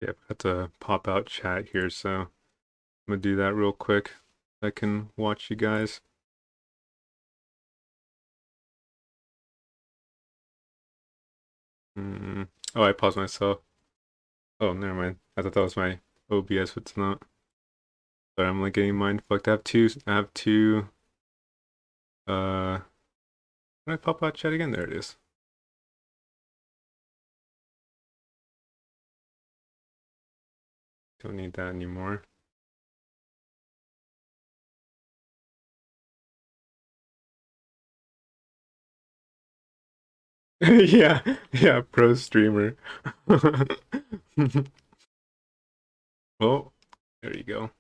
Yep, I have to pop out chat here, so I'm gonna do that real quick. I can watch you guys. Mm. Oh, I paused myself. Oh, never mind. I thought that was my OBS, but it's not. Sorry, I'm like getting mind fucked. I have two, can I pop out chat again? There it is. Don't need that anymore. Yeah, yeah, pro streamer. Well, there you go.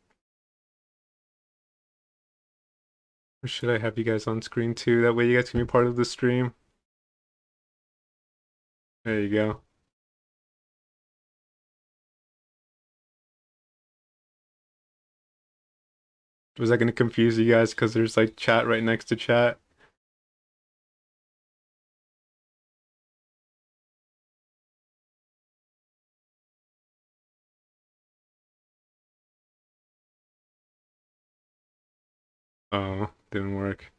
Or should I have you guys on screen too? That way you guys can be part of the stream. There you go. Was that gonna confuse you guys because there's like chat right next to chat? Oh, didn't work.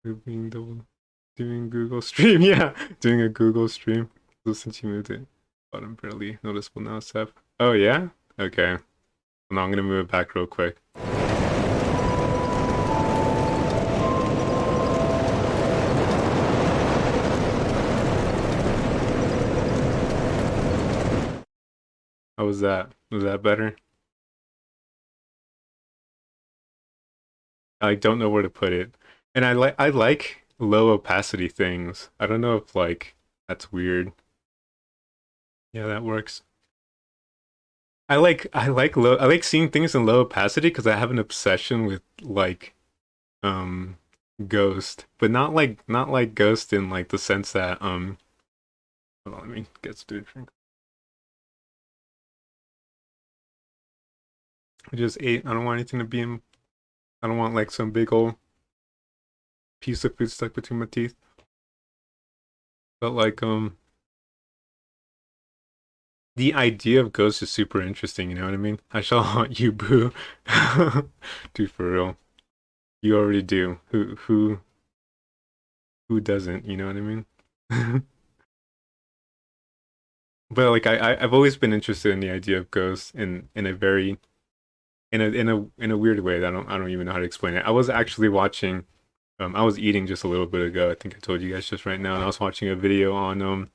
Moving the doing Google Stream, yeah, doing a Google Stream. So since you moved it, bottom barely noticeable now, Seth. Oh yeah, okay. Well, now I'm gonna move it back real quick. How was that? Was that better? I don't know where to put it, and I like low opacity things. I don't know if like that's weird. Yeah, that works. I like seeing things in low opacity because I have an obsession with like um Ghost, but not like Ghost in like the sense that hold on, let me get to a drink. I just ate. I don't want anything to be in. I don't want like some big old piece of food stuck between my teeth. But like the idea of Ghost is super interesting, you know what I mean? I shall haunt you, boo. Dude, for real. You already do. Who doesn't, you know what I mean? But like I've always been interested in the idea of ghosts in a very in a weird way that I don't even know how to explain it. I was actually watching I was eating just a little bit ago. I think I told you guys just right now, and I was watching a video on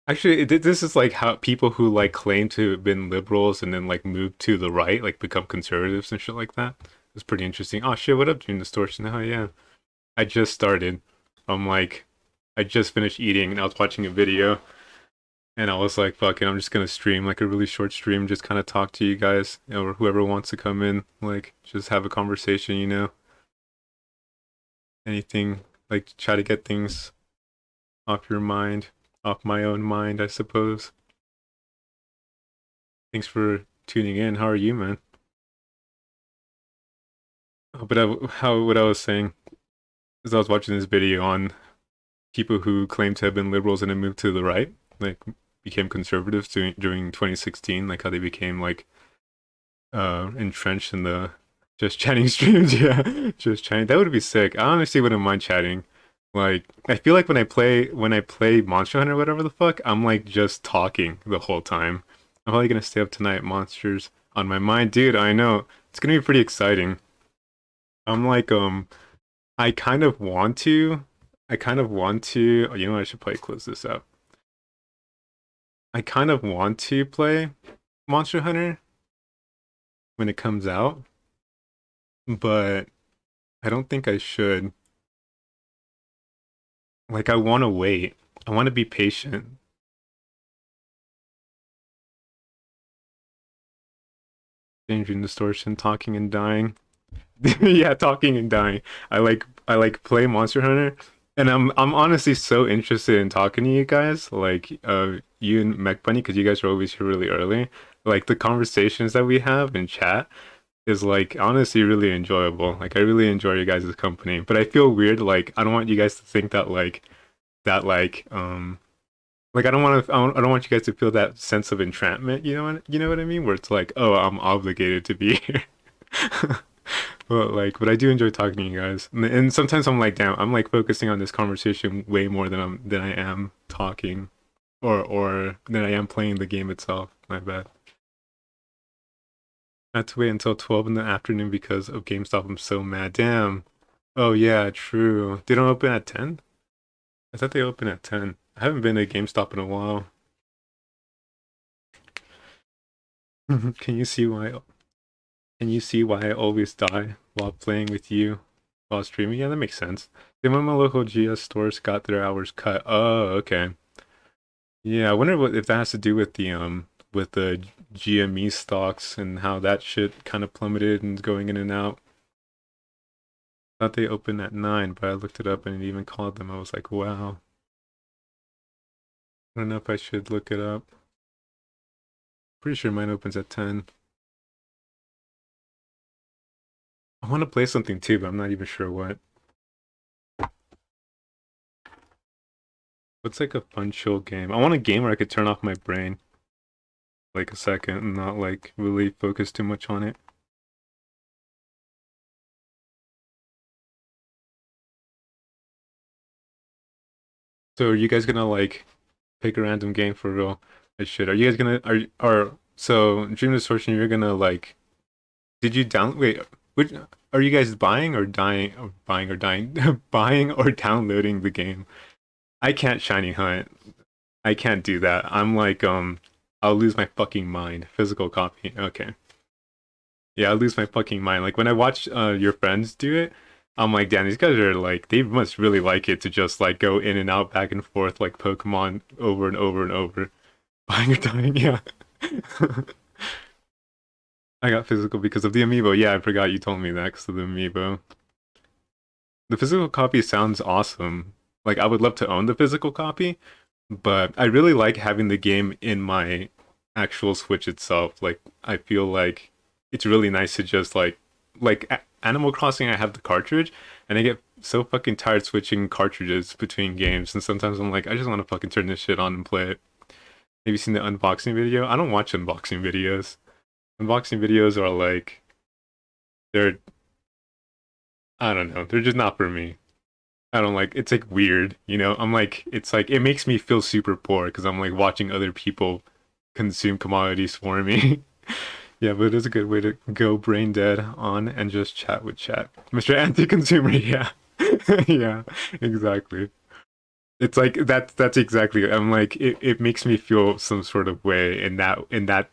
actually this is like how people who like claim to have been liberals and then like move to the right, like become conservatives and shit like that. It's pretty interesting. Oh shit, what up, Dream Distortion? Oh yeah. I just started. I'm like I just finished eating and I was watching a video. And I was like, fuck it, I'm just gonna stream like a really short stream, just kind of talk to you guys or whoever wants to come in, like just have a conversation, you know? Anything, like try to get things off your mind, off my own mind, I suppose. Thanks for tuning in. How are you, man? Oh, but how what I was saying is I was watching this video on people who claim to have been liberals and then moved to the right, like became conservatives during 2016, like how they became like entrenched in the just chatting streams. Yeah, just chatting. That would be sick. I honestly wouldn't mind chatting. Like I feel like when I play Monster Hunter or whatever the fuck, I'm like just talking the whole time. I'm probably gonna stay up tonight. Monsters on my mind, dude. I know it's gonna be pretty exciting. I'm like I kind of want to. I kind of want to. Oh, you know what? I should probably close this up. I kind of want to play Monster Hunter when it comes out, but I don't think I should. Like I want to wait. I want to be patient. Changing distortion, talking and dying. Yeah, talking and dying. I like play Monster Hunter, and I'm honestly so interested in talking to you guys, like you and Mech Bunny, because you guys are always here really early. Like the conversations that we have in chat is like honestly really enjoyable. Like I really enjoy you guys' company, but I feel weird. Like I don't want you guys to think that like that like I don't want you guys to feel that sense of entrapment, you know what I mean? Where it's like, oh, I'm obligated to be here. But I do enjoy talking to you guys. And sometimes I'm like, damn, I'm like focusing on this conversation way more than I am talking or than I am playing the game itself. My bad. I had to wait until 12 in the afternoon because of GameStop. I'm so mad. Damn. Oh yeah, true. They don't open at 10? I thought they open at 10. I haven't been to GameStop in a while. Can you see why can you see why I always die while playing with you while streaming? Yeah, that makes sense. Then when my local GS stores got their hours cut. Oh, okay. Yeah, I wonder if that has to do with the GME stocks and how that shit kind of plummeted and going in and out. Thought they opened at 9, but I looked it up and it even called them. I was like, wow. I don't know if I should look it up. Pretty sure mine opens at 10. I want to play something too, but I'm not even sure what. What's like a fun chill game? I want a game where I could turn off my brain like a second and not like really focus too much on it. So are you guys gonna like pick a random game for real? I should. Are you guys gonna are so Dream Distortion? You're gonna like? Did you down? Wait, which are you guys buying or dying? Or buying or dying? Buying or downloading the game? I can't shiny hunt. I can't do that. I'm like I'll lose my fucking mind. Physical copy. Okay. Yeah, I lose my fucking mind. Like when I watch your friends do it, I'm like, damn, these guys are like, they must really like it to just like go in and out, back and forth, like Pokemon over and over and over. Buying or dying, yeah. I got physical because of the amiibo. Yeah, I forgot you told me that because of the amiibo. The physical copy sounds awesome. Like I would love to own the physical copy, but I really like having the game in my actual Switch itself. Like I feel like it's really nice to just Animal Crossing. I have the cartridge, and I get so fucking tired switching cartridges between games. And sometimes I'm like, I just want to fucking turn this shit on and play it. Have you seen the unboxing video? I don't watch unboxing videos. Unboxing videos are like they're I don't know. They're just not for me. I don't like it's like weird, you know? I'm like it's like it makes me feel super poor because I'm like watching other people consume commodities for me. Yeah, but it is a good way to go brain dead on and just chat with chat. Mr. Anti-consumer, yeah. Yeah, exactly. It's like that's exactly it. I'm like it makes me feel some sort of way in that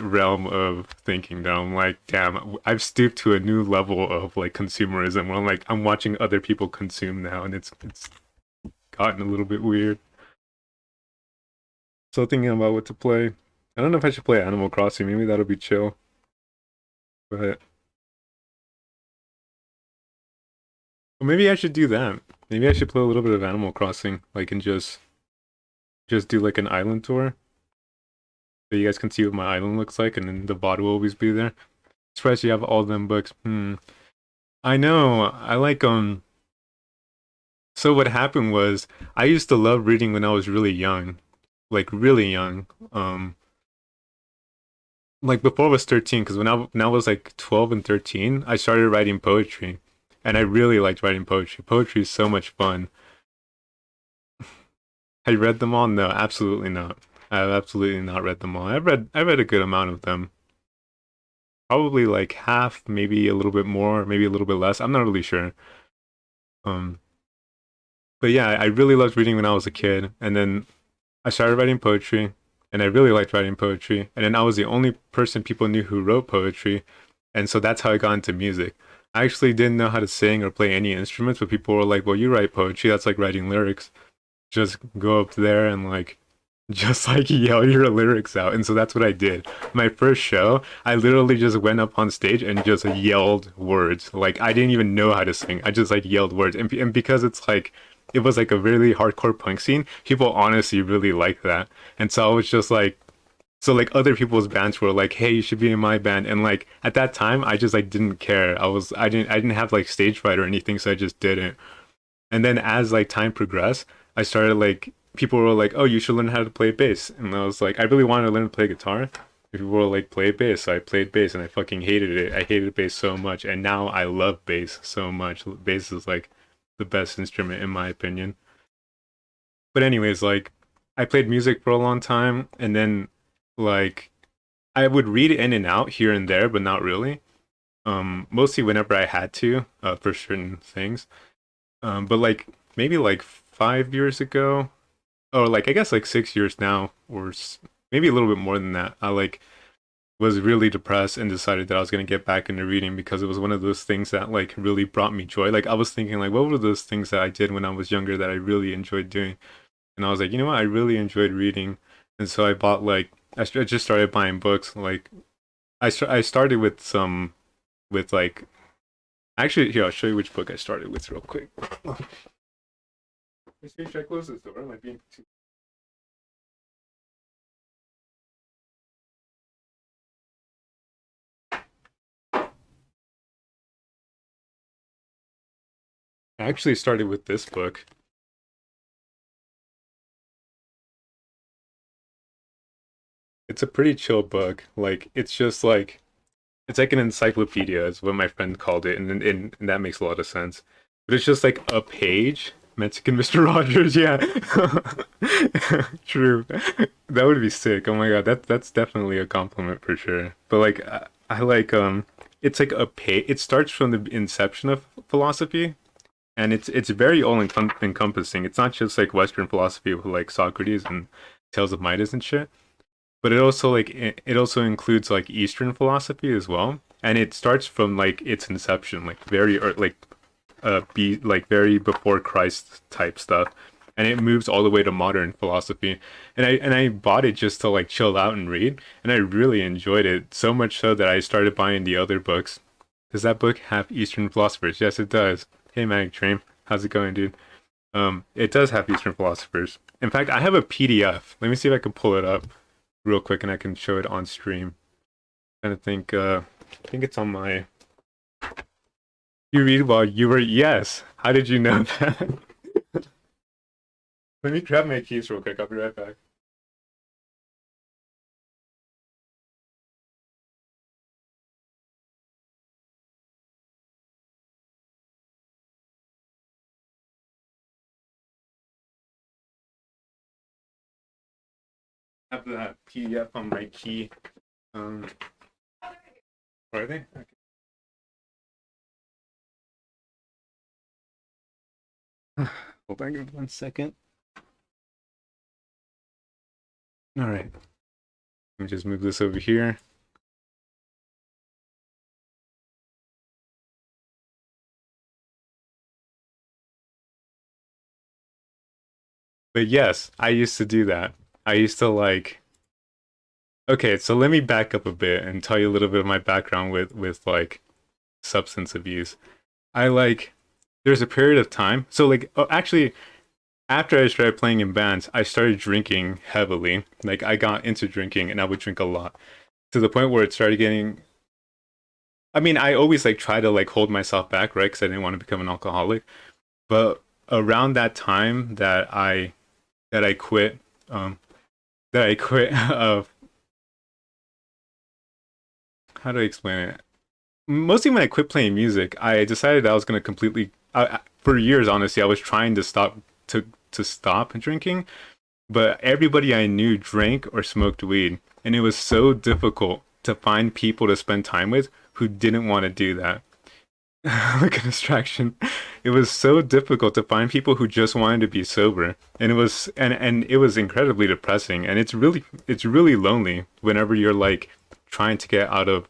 realm of thinking that I'm like, damn, I've stooped to a new level of like consumerism where I'm like I'm watching other people consume now and it's gotten a little bit weird. So thinking about what to play. I don't know if I should play Animal Crossing, maybe that'll be chill. But well, maybe I should do that. Maybe I should play a little bit of Animal Crossing, like and just do like an island tour. So you guys can see what my island looks like, and then the VOD will always be there. Surprised you have all them books. I know. I like So what happened was I used to love reading when I was really young, like really young. Like before I was 13, because when I was like 12 and 13, I started writing poetry, and I really liked writing poetry. Poetry is so much fun. I read them all? No, absolutely not. I have absolutely not read them all. I read a good amount of them. Probably like half, maybe a little bit more, maybe a little bit less. I'm not really sure. Um, but yeah, I really loved reading when I was a kid, and then I started writing poetry, and I really liked writing poetry. And then I was the only person people knew who wrote poetry, and so that's how I got into music. I actually didn't know how to sing or play any instruments, but people were like, "Well, you write poetry. That's like writing lyrics. Just go up there and like just like yell your lyrics out." And so that's what I did. My first show, I literally just went up on stage and just yelled words. Like I didn't even know how to sing. I just like yelled words. And because it's like it was like a really hardcore punk scene, people honestly really like that. And so I was just like so like other people's bands were like, "Hey, you should be in my band." And like at that time, I just like didn't care. I didn't have like stage fright or anything, so I just didn't. And then as like time progressed, I started like people were like, "Oh, you should learn how to play bass," and I was like, I really wanted to learn to play guitar. People were like, "Play bass," so I played bass, and I fucking hated it. I hated bass so much, and now I love bass so much. Bass is like the best instrument in my opinion. But anyways, like I played music for a long time, and then like I would read in and out here and there, but not really. Mostly whenever I had to, for certain things. But like maybe like 5 years ago, or like I guess like 6 years now, or maybe a little bit more than that. I like was really depressed and decided that I was gonna get back into reading because it was one of those things that like really brought me joy. Like I was thinking like, what were those things that I did when I was younger that I really enjoyed doing? And I was like, you know what, I really enjoyed reading, and so I bought like I just started buying books. Like I started with some with like actually here I'll show you which book I started with real quick. Let me see, should I close this door? Am I being too... I actually started with this book. It's a pretty chill book. Like it's just like it's like an encyclopedia, is what my friend called it, and that makes a lot of sense. But it's just like a page. Mexican Mr. Rogers, yeah. True. That would be sick. Oh my god, that's definitely a compliment for sure. But like I like it's like a page. It starts from the inception of philosophy, and it's very all encompassing. It's not just like Western philosophy with like Socrates and Tales of Midas and shit, but it also like it also includes like Eastern philosophy as well, and it starts from like its inception, like very or like be like very before Christ type stuff, and it moves all the way to modern philosophy. And I bought it just to like chill out and read, and I really enjoyed it so much so that I started buying the other books. Does that book have Eastern philosophers? Yes, it does. Hey, Mag Train, how's it going, dude? It does have Eastern philosophers. In fact, I have a PDF. Let me see if I can pull it up real quick and I can show it on stream. I'm trying to think. I think it's on my. You read while you were. Yes. How did you know that? Let me grab my keys real quick. I'll be right back. I have the PDF on my key. Um, are they? Okay. Hold on, give me 1 second. All right. Let me just move this over here. But yes, I used to do that. I used to like. Okay, so let me back up a bit and tell you a little bit of my background with like substance abuse. I like there's a period of time. So like actually after I started playing in bands, I started drinking heavily. Like I got into drinking and I would drink a lot to the point where it started getting I mean, I always like try to like hold myself back, right? Cuz I didn't want to become an alcoholic. But around that time that I quit um that I quit how do I explain it? Mostly when I quit playing music, I decided I was going to completely for years honestly, I was trying to stop drinking, but everybody I knew drank or smoked weed, and it was so difficult to find people to spend time with who didn't want to do that. Like a distraction. It was so difficult to find people who just wanted to be sober, and it was incredibly depressing, and it's really lonely whenever you're like trying to get out of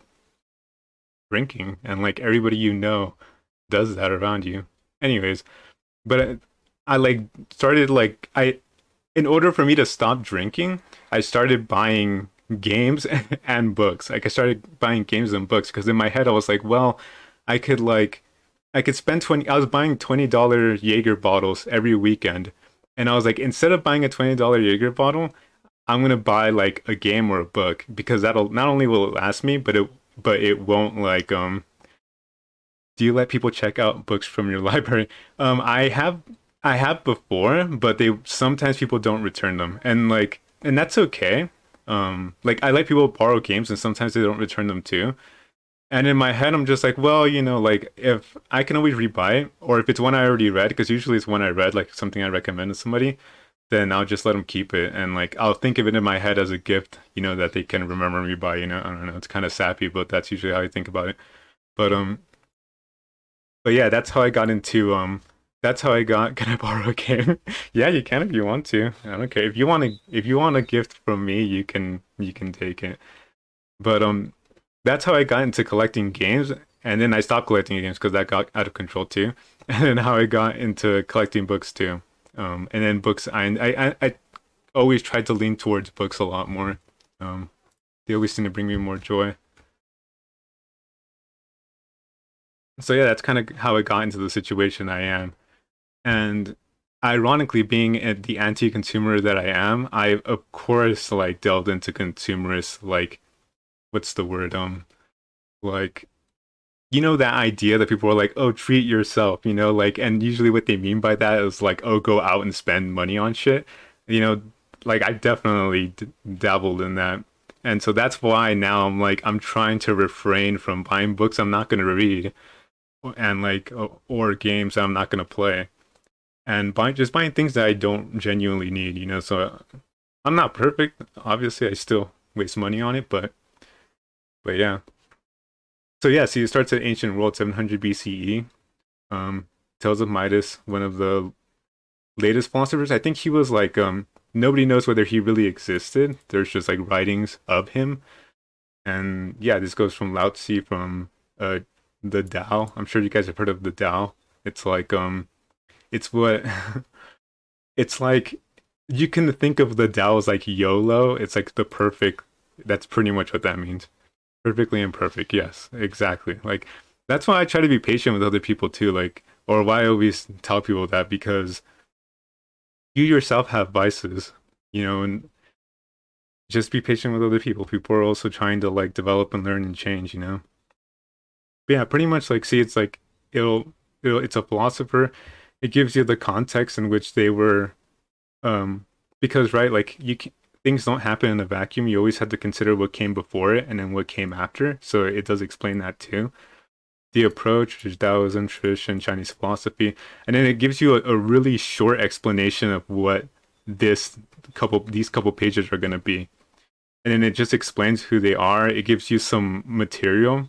drinking, and like everybody you know does that around you. Anyways, but I like started like I in order for me to stop drinking, I started buying games and books. Like I started buying games and books because in my head I was like, well, I could like I could spend 20 I was buying $20 Jaeger bottles every weekend. And I was like, instead of buying a $20 Jaeger bottle, I'm gonna buy like a game or a book because that'll not only will it last me, but it won't like do you let people check out books from your library? I have I have before, but they sometimes people don't return them, and and that's okay. Like I let people borrow games, and sometimes they don't return them too. And in my head, I'm just like, well, like if I can always rebuy it, or if it's one I already read, because usually it's one I read, like something I recommend to somebody, then I'll just let them keep it, and like I'll think of it in my head as a gift, that they can remember me by. I don't know, it's kind of sappy, but that's usually how I think about it. But but yeah, that's how I got can I borrow a game? Yeah, you can if you want to. I don't care. If you want a gift from me, you can take it. But that's how I got into collecting games, and then I stopped collecting games because that got out of control too. And then how I got into collecting books too. And then books I always tried to lean towards books a lot more. Um they always seem to bring me more joy. So yeah, that's kind of how I got into the situation I am. And ironically, being the anti-consumer that I am, I of course like delved into consumerist, like what's the word? Like that idea that people are like, oh, treat yourself, like, and usually what they mean by that is like, oh, go out and spend money on shit, you know, like I definitely dabbled in that. And so that's why now I'm trying to refrain from buying books I'm not going to read, and or games I'm not going to play, and buying things that I don't genuinely need, so I'm not perfect, obviously I still waste money on it, but yeah. So yeah, so it starts at ancient world 700 BCE. Tales of Midas, one of the latest philosophers. I think he was nobody knows whether he really existed. There's just like writings of him. And yeah, this goes from Lao Tzu, from uh the Tao. I'm sure you guys have heard of the Tao. It's it's what it's like you can think of the Tao as like YOLO. It's like the perfect, that's pretty much what that means. Perfectly imperfect. Yes, exactly. Like that's why I try to be patient with other people too. Like, or why I always tell people that, because you yourself have vices, and just be patient with other people. People are also trying to like develop and learn and change. But yeah, pretty much like see, it's like it's a philosopher. It gives you the context in which they were, um, because right, like things don't happen in a vacuum. You always have to consider what came before it and then what came after. So it does explain that too. The approach, which is Taoism, tradition, Chinese philosophy, and then it gives you a really short explanation of what this these couple pages are going to be, and then it just explains who they are. It gives you some material.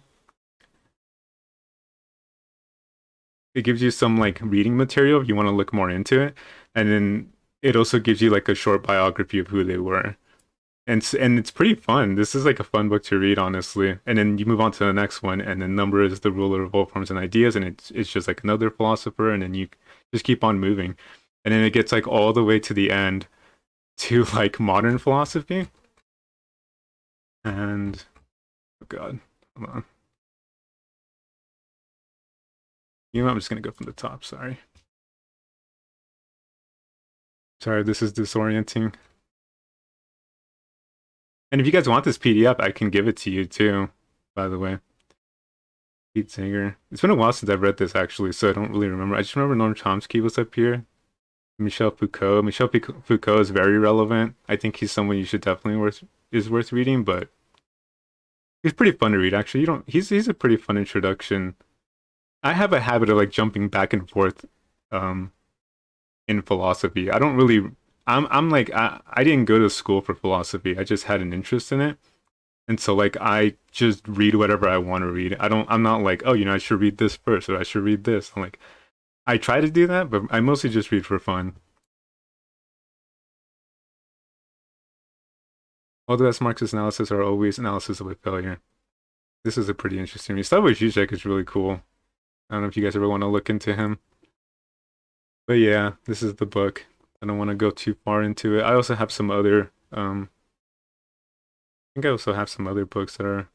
It gives you some like reading material if you want to look more into it, and then it also gives you like a short biography of who they were. And it's pretty fun. This is like a fun book to read, honestly. And then you move on to the next one, and then number is the ruler of all forms and ideas, and it's just like another philosopher, and then you just keep on moving, and then it gets like all the way to the end to like modern philosophy. And oh god, hold on. I'm just gonna go from the top. Sorry, this is disorienting. And if you guys want this PDF, I can give it to you too. By the way, Pete Singer. It's been a while since I've read this actually, so I don't really remember. I just remember Noam Chomsky was up here. Michel Foucault. Foucault is very relevant. I think he's someone you should definitely worth reading, but he's pretty fun to read actually. You don't he's a pretty fun introduction. I have a habit of like jumping back and forth um in philosophy. I don't really I'm like I didn't go to school for philosophy. I just had an interest in it. And so like I just read whatever I want to read. I'm not like, oh, I should read this first or I should read this. I'm like I try to do that, but I mostly just read for fun. All the best Marxist analysis are always analysis of a failure. This is a pretty interesting read. Slavoj Žižek is really cool. I don't know if you guys ever want to look into him. But yeah, this is the book. I don't want to go too far into it. I also have some other I think I also have some other books that are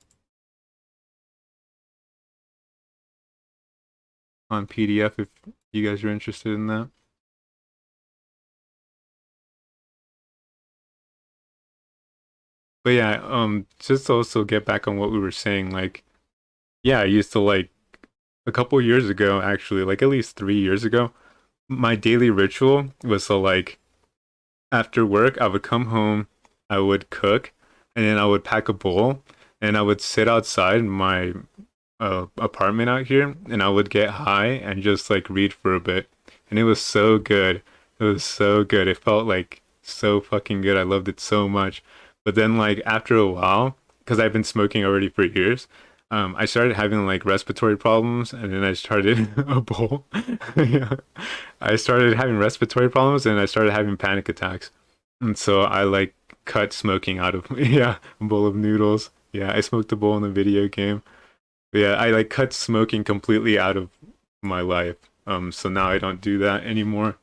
on PDF if you guys are interested in that. But yeah, just to also get back on what we were saying, like, yeah, I used to like a couple years ago, actually, like at least 3 years ago, my daily ritual was to like after work, I would come home, I would cook, and then I would pack a bowl, and I would sit outside my apartment out here, and I would get high and just like read for a bit, and it was so good. It was so good. It felt like so fucking good. I loved it so much. But then like after a while, because I've been smoking already for years, I started having like respiratory problems, and then I started a bowl. Yeah, I started having respiratory problems, and I started having panic attacks, and so I like cut smoking out of yeah a bowl of noodles. Yeah, I smoked a bowl in the video game. Yeah, I like cut smoking completely out of my life. So now I don't do that anymore,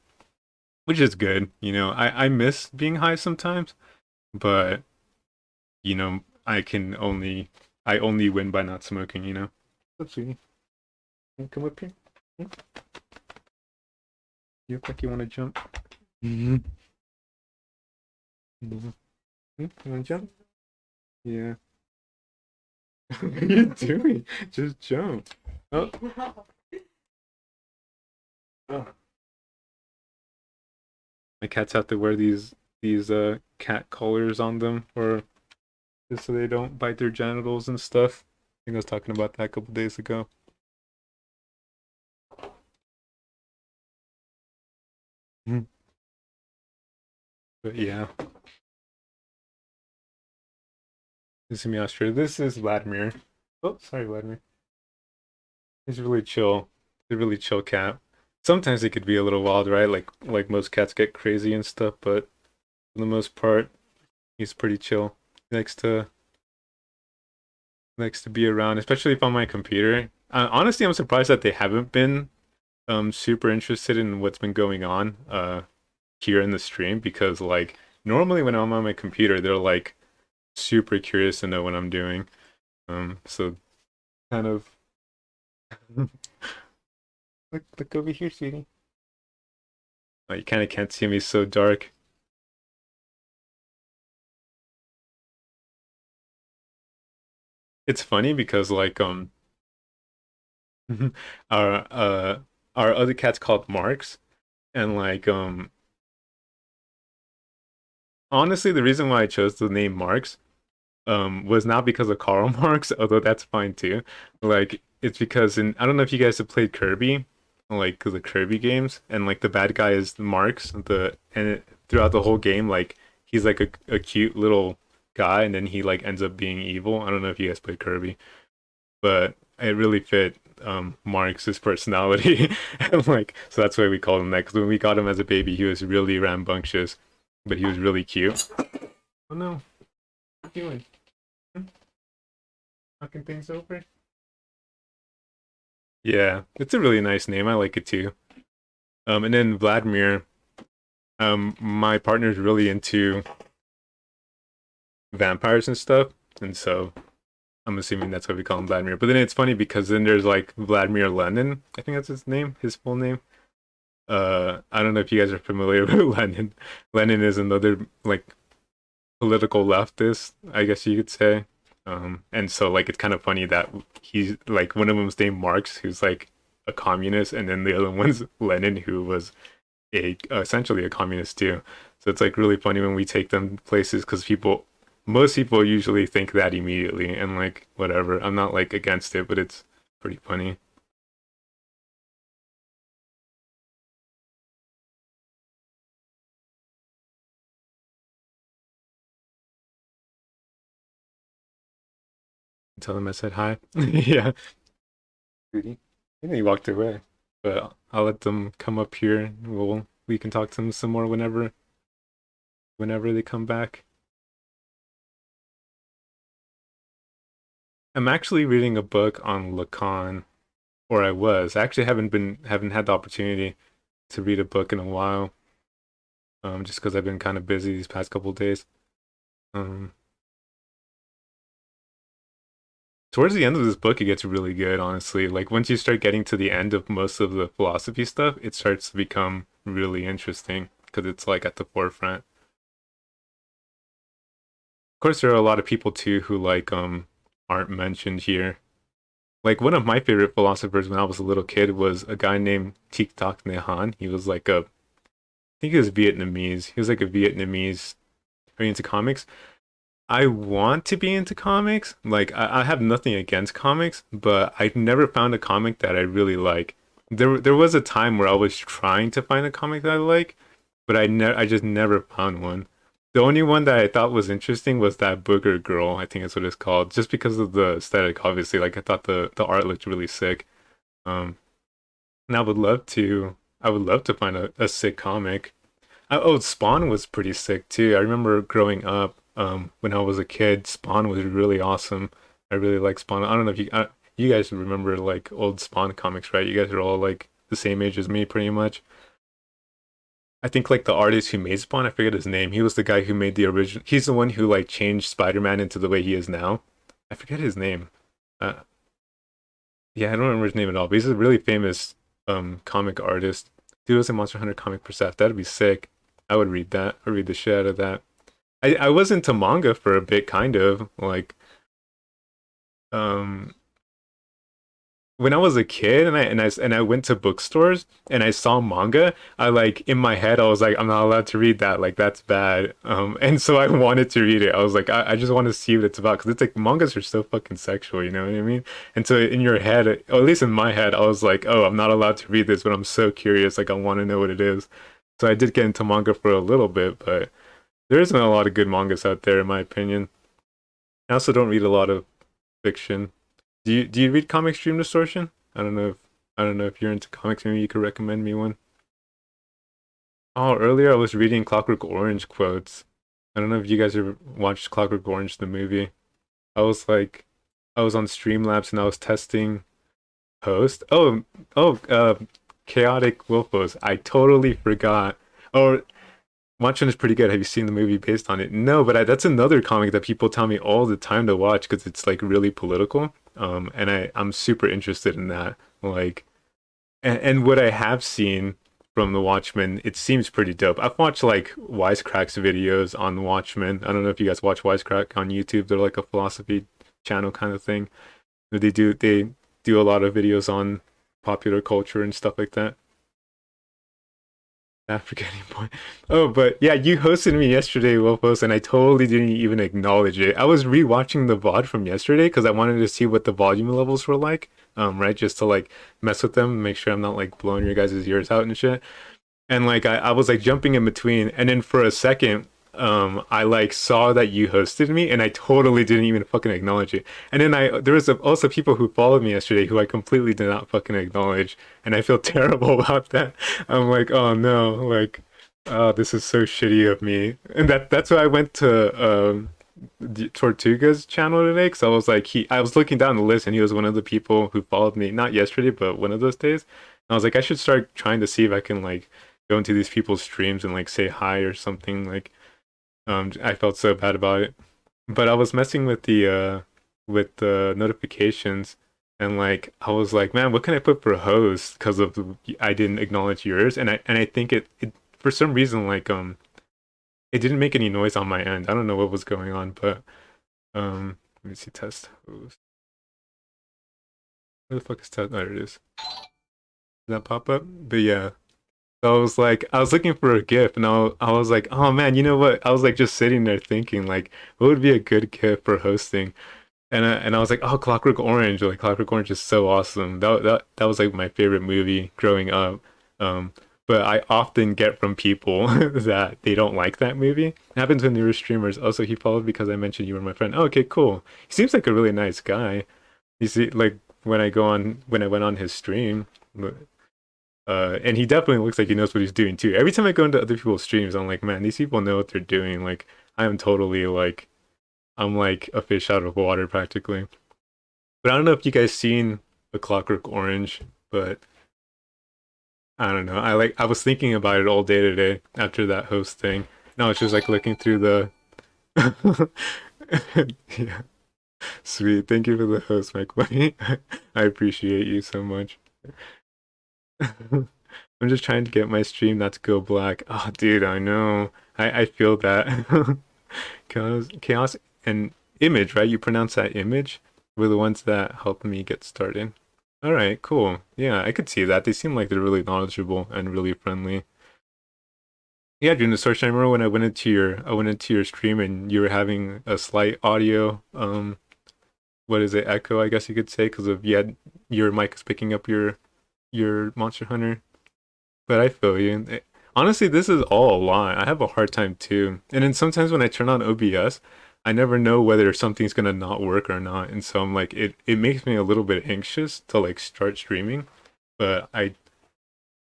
which is good. I miss being high sometimes, but I only win by not smoking. Let's see. Come up here. Hmm? You look like you want to jump. Mm-hmm. Mm-hmm. You want to jump? Yeah. What are you doing? Just jump. Oh, oh. My cats have to wear these cat collars on them, or just so they don't bite their genitals and stuff. I think I was talking about that a couple days ago. Mhm. But yeah, this is me Austria. This is Vladimir. Oh, sorry, Vladimir. He's really chill. He's a really chill cat. Sometimes he could be a little wild, right? Like most cats get crazy and stuff, but for the most part, he's pretty chill. He likes to be around, especially if on my computer. Honestly, I'm surprised that they haven't been super interested in what's been going on here in the stream, because like normally when I'm on my computer, they're like super curious to know what I'm doing. So kind of look over here, sweetie. Oh, you kind of can't see me so dark. It's funny because like our our other cat's called Marks, and like honestly the reason why I chose the name Marks was not because of Karl Marx, although that's fine too. Like it's because in I don't know if you guys have played Kirby, like the Kirby games, and like the bad guy is Marx. Throughout the whole game, like he's like a cute little guy, and then he like ends up being evil. I don't know if you guys played Kirby, but it really fit Marx's personality, and like so that's why we called him that. Because when we got him as a baby, he was really rambunctious, but he was really cute. Oh no, what are you doing? Knocking things over? Yeah, it's a really nice name. I like it too. And then Vladimir, my partner's really into vampires and stuff, and so I'm assuming that's why we call him Vladimir. But then it's funny because then there's like Vladimir Lenin. I think that's his name, his full name. I don't know if you guys are familiar with Lenin. Lenin is another like political leftist, I guess you could say. And so like it's kind of funny that he's like one of them's named Marx, who's like a communist, and then the other one's Lenin, who was a essentially a communist too. So it's like really funny when we take them places because most people usually think that immediately, and like whatever. I'm not like against it, but it's pretty funny. Tell them I said hi. Yeah, Rudy. I think he walked away, but I'll let them come up here. We can talk to them some more whenever they come back. I'm actually reading a book on Lacan, or I was. I actually haven't had the opportunity to read a book in a while. Just because I've been kind of busy these past couple of days. Um, Towards the end of this book, it gets really good, honestly. Like once you start getting to the end of most of the philosophy stuff, it starts to become really interesting because it's like at the forefront. Of course, there are a lot of people too who like aren't mentioned here. Like one of my favorite philosophers when I was a little kid was a guy named Thich Nhat Hanh. He was like a, I think he was Vietnamese. He was like a Vietnamese. Are you into comics? I want to be into comics. Like I have nothing against comics, but I've never found a comic that I really like. There was a time where I was trying to find a comic that I like, but I just never found one. The only one that I thought was interesting was that Booger Girl, I think that's what it's called, just because of the aesthetic, obviously. Like I thought the art looked really sick. Um, and I would love to find a sick comic. Oh, Spawn was pretty sick too. I remember growing up, when I was a kid, Spawn was really awesome. I really like Spawn. I don't know if you guys remember like old Spawn comics, right? You guys are all like the same age as me, pretty much. I think like the artist who made Spawn, I forget his name. He was the guy who made the original. He's the one who like changed Spider-Man into the way he is now. I forget his name. Uh, yeah, I don't remember his name at all. But he's a really famous comic artist. Dude was a Monster Hunter comic per set. That'd be sick. I would read that. I would read the shit out of that. I was into manga for a bit, kind of like um when I was a kid and I went to bookstores and I saw manga, I like in my head I was like, I'm not allowed to read that, like that's bad. And so I wanted to read it. I was like, I just want to see what it's about because it's like mangas are so fucking sexual, you know what I mean? And so in your head, or at least in my head, I was like, oh, I'm not allowed to read this, but I'm so curious, like I want to know what it is. So I did get into manga for a little bit, but there isn't a lot of good mangas out there, in my opinion. I also don't read a lot of fiction. Do you read Comic Stream Distortion? I don't know if you're into comics. Maybe you could recommend me one. Oh, earlier I was reading Clockwork Orange quotes. I don't know if you guys ever watched Clockwork Orange the movie. I was like, I was on Streamlabs and I was testing host. Oh, Chaotic Wilfos. I totally forgot. Oh, Watchmen is pretty good. Have you seen the movie based on it? No, but that's another comic that people tell me all the time to watch because it's like really political. And I'm super interested in that. Like, and what I have seen from the Watchmen, it seems pretty dope. I've watched like Wisecrack's videos on the Watchmen. I don't know if you guys watch Wisecrack on YouTube. They're like a philosophy channel kind of thing. They do a lot of videos on popular culture and stuff like that. Forgetting point. Oh, but yeah, you hosted me yesterday, Wolfos, and I totally didn't even acknowledge it. I was rewatching the VOD from yesterday because I wanted to see what the volume levels were like. Right, just to like mess with them, make sure I'm not like blowing your guys' ears out and shit. And like I was like jumping in between, and then for a second, I like saw that you hosted me, and I totally didn't even fucking acknowledge it. And then there was also people who followed me yesterday who I completely did not fucking acknowledge, and I feel terrible about that. I'm like, oh no, like, oh, this is so shitty of me. And that's why I went to Tortuga's channel today because I was like I was looking down the list and he was one of the people who followed me not yesterday but one of those days. And I was like I should start trying to see if I can like go into these people's streams and like say hi or something like I felt so bad about it. But I was messing with the notifications and like I was like man what can I put for host because of I didn't acknowledge yours and I think it for some reason like it didn't make any noise on my end. I don't know what was going on, but let me see test host. Where the fuck is test? There it is. Did that pop up? But yeah. So I was like, I was looking for a GIF, and I was like, oh man, you know what? I was like just sitting there thinking, like, what would be a good GIF for hosting? And I was like, oh, Clockwork Orange, like Clockwork Orange is so awesome. That was like my favorite movie growing up. Um, but I often get from people that they don't like that movie. It happens when they were streamers. Also, he followed because I mentioned you were my friend. Oh, okay, cool. He seems like a really nice guy. You see, like when I went on his stream, and he definitely looks like he knows what he's doing too. Every time I go into other people's streams, I'm like, man, these people know what they're doing. Like, I am totally like, I'm like a fish out of water practically. But I don't know if you guys seen The Clockwork Orange, but I don't know. I was thinking about it all day today after that host thing. Now it's just like looking through the yeah. Sweet. Thank you for the host, Mike Bunny. I appreciate you so much. I'm just trying to get my stream not to go black. Oh, dude, I know. I feel that. Chaos and image, right? You pronounce that image? were the ones that helped me get started. All right, cool. Yeah, I could see that. They seem like they're really knowledgeable and really friendly. Yeah, during the search, I remember when I went into your stream and you were having a slight audio, what is it, echo, I guess you could say, because of your mic is picking up your Monster Hunter. But I feel you. Honestly, this is all a lot. I have a hard time too. And then sometimes when I turn on OBS, I never know whether something's gonna not work or not. And so I'm like, it makes me a little bit anxious to like start streaming. But I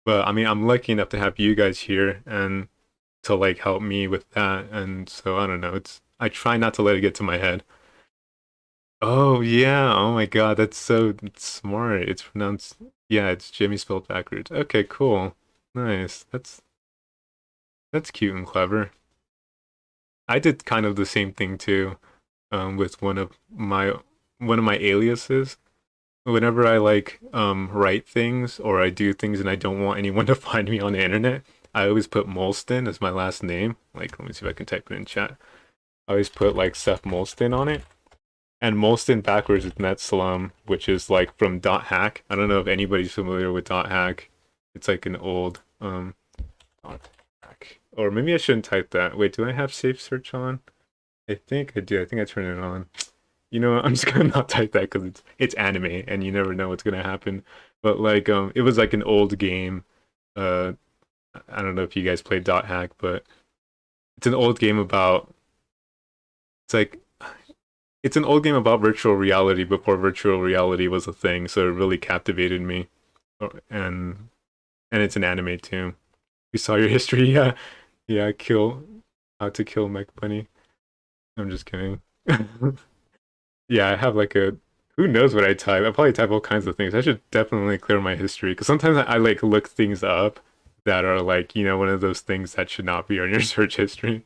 mean, I'm lucky enough to have you guys here and to like help me with that. And so I don't know. I try not to let it get to my head. Oh yeah. Oh my God, that's so smart. It's pronounced, yeah, it's Jimmy spelled backwards. Okay, cool. Nice. That's cute and clever. I did kind of the same thing too, with one of my aliases. Whenever I like write things or I do things and I don't want anyone to find me on the internet, I always put Molston as my last name. Like, let me see if I can type it in chat. I always put like Seth Molston on it. And Molston backwards is Netslum, which is like from Dot Hack. I don't know if anybody's familiar with Dot Hack. It's like an old Dot Hack. Or maybe I shouldn't type that. Wait, do I have safe search on? I think I do. I think I turned it on. You know what? I'm just gonna not type that because it's anime and you never know what's gonna happen. But like it was like an old game. Uh I don't know if you guys played Dot Hack, but it's an old game about it's like it's an old game about virtual reality before virtual reality was a thing, so it really captivated me. And it's an anime too. We saw your history, yeah. Yeah, kill how to kill Mech Bunny. I'm just kidding. Yeah, I have like a who knows what I type. I probably type all kinds of things. I should definitely clear my history because sometimes I like look things up that are like, one of those things that should not be on your search history.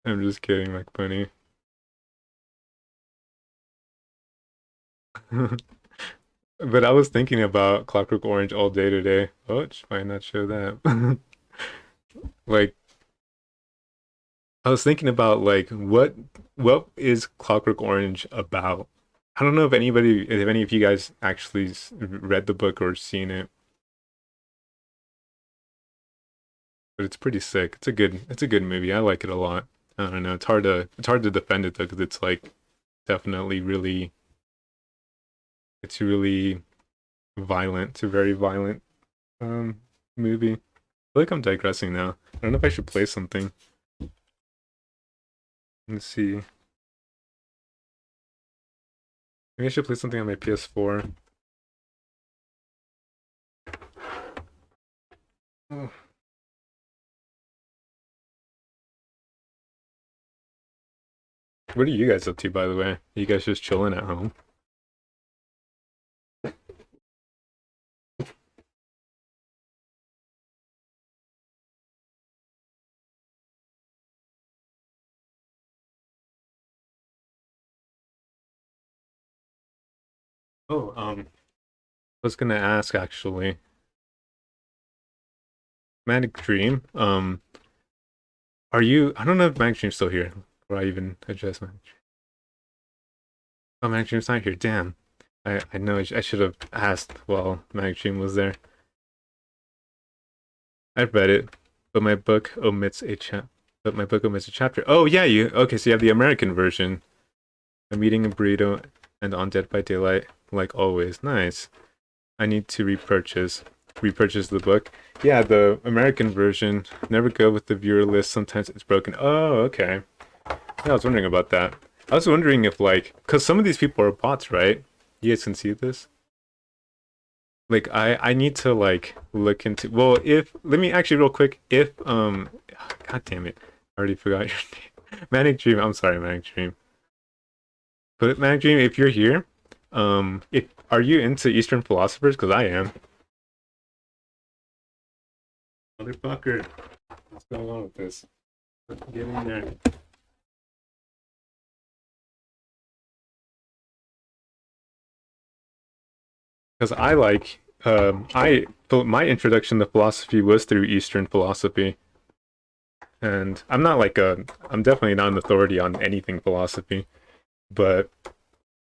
I'm just kidding, like funny. But I was thinking about Clockwork Orange all day today. Oh, it might not show that. Like I was thinking about like what is Clockwork Orange about? I don't know if any of you guys actually read the book or seen it, but it's pretty sick. It's a good movie. I like it a lot. I don't know. It's hard to defend it though because it's like definitely really it's really violent. It's a very violent um movie. I feel like I'm digressing now. I don't know if I should play something. Let's see. Maybe I should play something on my PS4. Oh. What are you guys up to, by the way? Are you guys just chilling at home? Oh, I was gonna ask actually. Manic Dream. Are you? I don't know if Manic Dream's still here. Or I even address Manic Dream. Oh, Manic Dream's not here. Damn. I know I should have asked while Manic Dream was there. I've read it, but my book omits a chap. But my book omits a chapter. Oh yeah, you. Okay, so you have the American version. I'm eating a burrito and on Dead by Daylight, like always. Nice. I need to repurchase the book. Yeah, the American version. Never go with the viewer list. Sometimes it's broken. Oh, okay. Yeah, I was wondering about that. I was wondering if like, cause some of these people are bots, right? You guys can see this. Like, I need to like look into. Well, if let me actually real quick. If God damn it, I already forgot your name. Manic Dream. I'm sorry, Manic Dream. But Manic Dream, if you're here, if are you into Eastern philosophers? Cause I am. Motherfucker, what's going on with this? Get in there. Because I like my introduction to philosophy was through Eastern philosophy, and I'm definitely not an authority on anything philosophy, But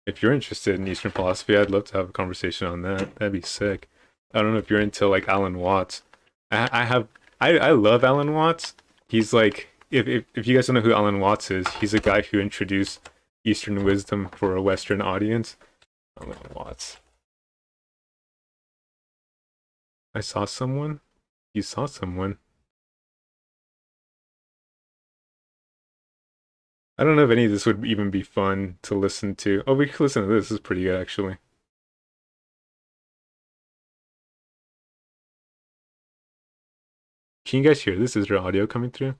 if you're interested in Eastern philosophy, I'd love to have a conversation on that. That'd be sick. I don't know if you're into like Alan Watts. I have I love Alan Watts. He's like if you guys don't know who Alan Watts is, he's a guy who introduced Eastern wisdom for a Western audience. Alan Watts. I saw someone. You saw someone. I don't know if any of this would even be fun to listen to. Oh, we could listen to this. This is pretty good actually. Can you guys hear this? Is there audio coming through?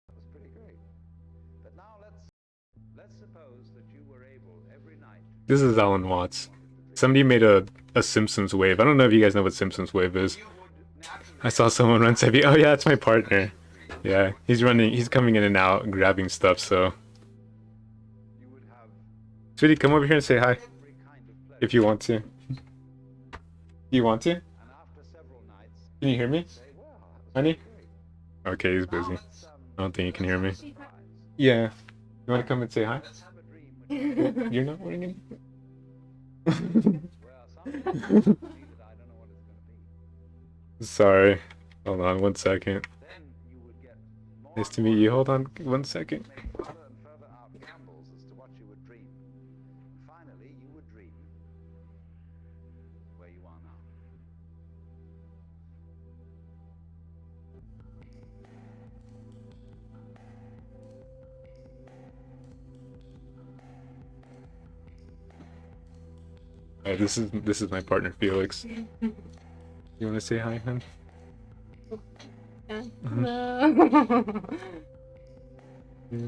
That was pretty great. But now let's suppose that you were able every night This to is dream Alan what you Watts. wanted to dream. Somebody made a Simpsons wave. I don't know if you guys know what Simpsons wave is. You would I naturally saw someone run imagine Sebi. Oh yeah, that's my what you partner. wanted to dream. Yeah, he's running. He's coming in and out, grabbing stuff. So, You would have sweetie, come over here and say hi every kind of if pleasure. you want to. Do you want to? And after several nights, Can you hear you me, would say, "Well, that was honey? pretty great." Okay, he's But now busy. I don't think you can let's hear have me. a surprise. Yeah. You want to come and say hi? Let's have a dream which is You're not wearing it. well, something so lovely that I don't know what it's going to be. Sorry. Hold on one second. Then you would get more Nice and to more meet you. Hold on inspired. one You second. would make further and further out gambles as to what you would dream. And finally, you would dream where you are now. Oh, this is my partner Felix. You want to say hi, hon? Yeah. Mhm. No. Yeah.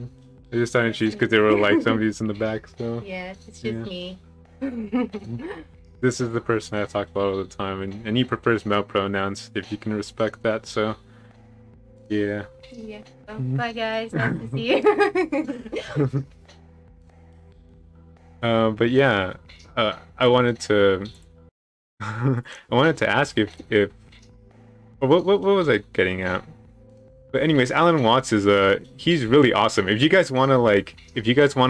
I just started cheese because they were like zombies in the back. So Yes, it's yeah. just me. This is the person I talk about all the time, and he prefers male pronouns. If you can respect that, so yeah. Yeah. So, Mhm. bye guys. Nice to see you. But yeah, I wanted to, I wanted to ask if what was I getting at? But anyways, Alan Watts is he's really awesome. If you guys want to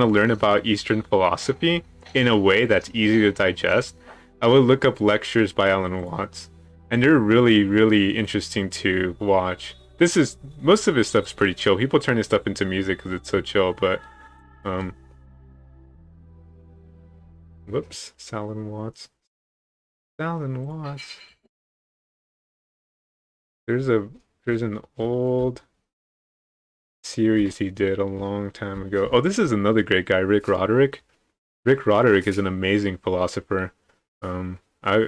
learn about Eastern philosophy in a way that's easy to digest, I would look up lectures by Alan Watts, and they're really interesting to watch. This is most of his stuff's pretty chill. People turn his stuff into music because it's so chill, but um, whoops, Alan Watts, Alan Watts. There's a there's an old series he did a long time ago. Oh, this is another great guy, Rick Roderick. Rick Roderick is an amazing philosopher. I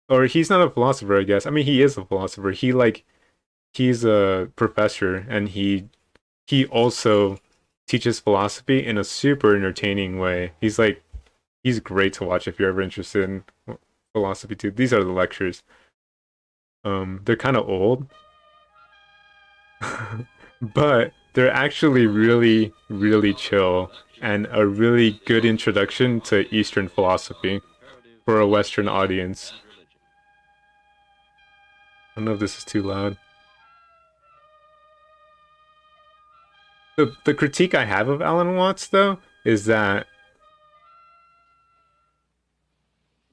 or he's not a philosopher, I guess. I mean, he is a philosopher. He's a professor, and he also teaches philosophy in a super entertaining way. He's great to watch if you're ever interested in philosophy too. These are the lectures. They're kind of old, but they're actually really chill and a really good introduction to Eastern philosophy for a Western audience. I don't know if this is too loud. The critique I have of Alan Watts though is that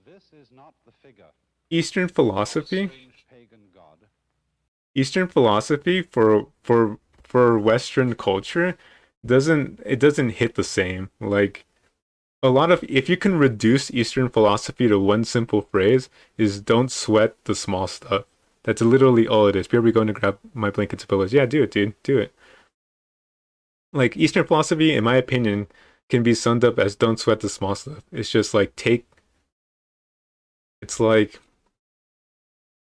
This is not the figure Eastern of a philosophy, strange pagan god. Eastern philosophy for Western culture doesn't hit the same. Like a lot of if you can reduce Eastern philosophy to one simple phrase is don't sweat the small stuff. That's literally all it is. Here we going to grab my blankets and pillows. Yeah, do it, dude. Do it. Like Eastern philosophy, in my opinion, can be summed up as don't sweat the small stuff. It's just like take. It's like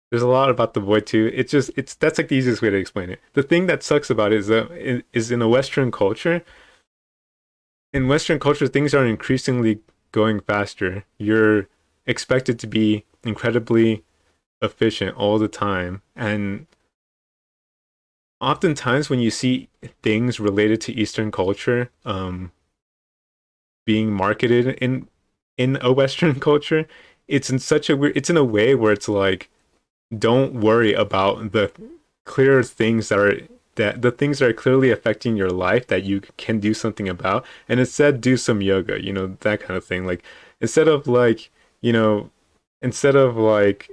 there's a lot about the void too. It's that's like the easiest way to explain it. The thing that sucks about it is that is in a Western culture. In Western culture, things are increasingly going faster. You're expected to be incredibly efficient all the time, and oftentimes when you see things related to Eastern culture, being marketed in a Western culture, it's in such a weird, it's in a way where it's like, don't worry about the clear things that are that the things that are clearly affecting your life that you can do something about, and instead do some yoga, that kind of thing. Like instead of like, you know, instead of like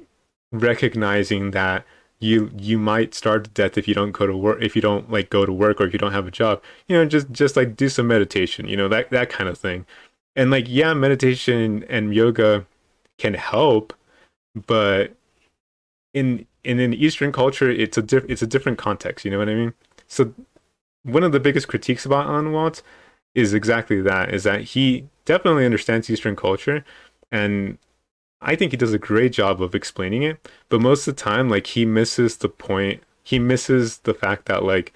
recognizing that you might starve to death if you don't go to work, if you don't like go to work, or if you don't have a job, just like do some meditation, that kind of thing. And like, yeah, meditation and yoga can help, but in an Eastern culture, it's a different context. You know what I mean? So one of the biggest critiques about Alan Watts is exactly that: is that he definitely understands Eastern culture, and I think he does a great job of explaining it. But most of the time, like he misses the point. He misses the fact that like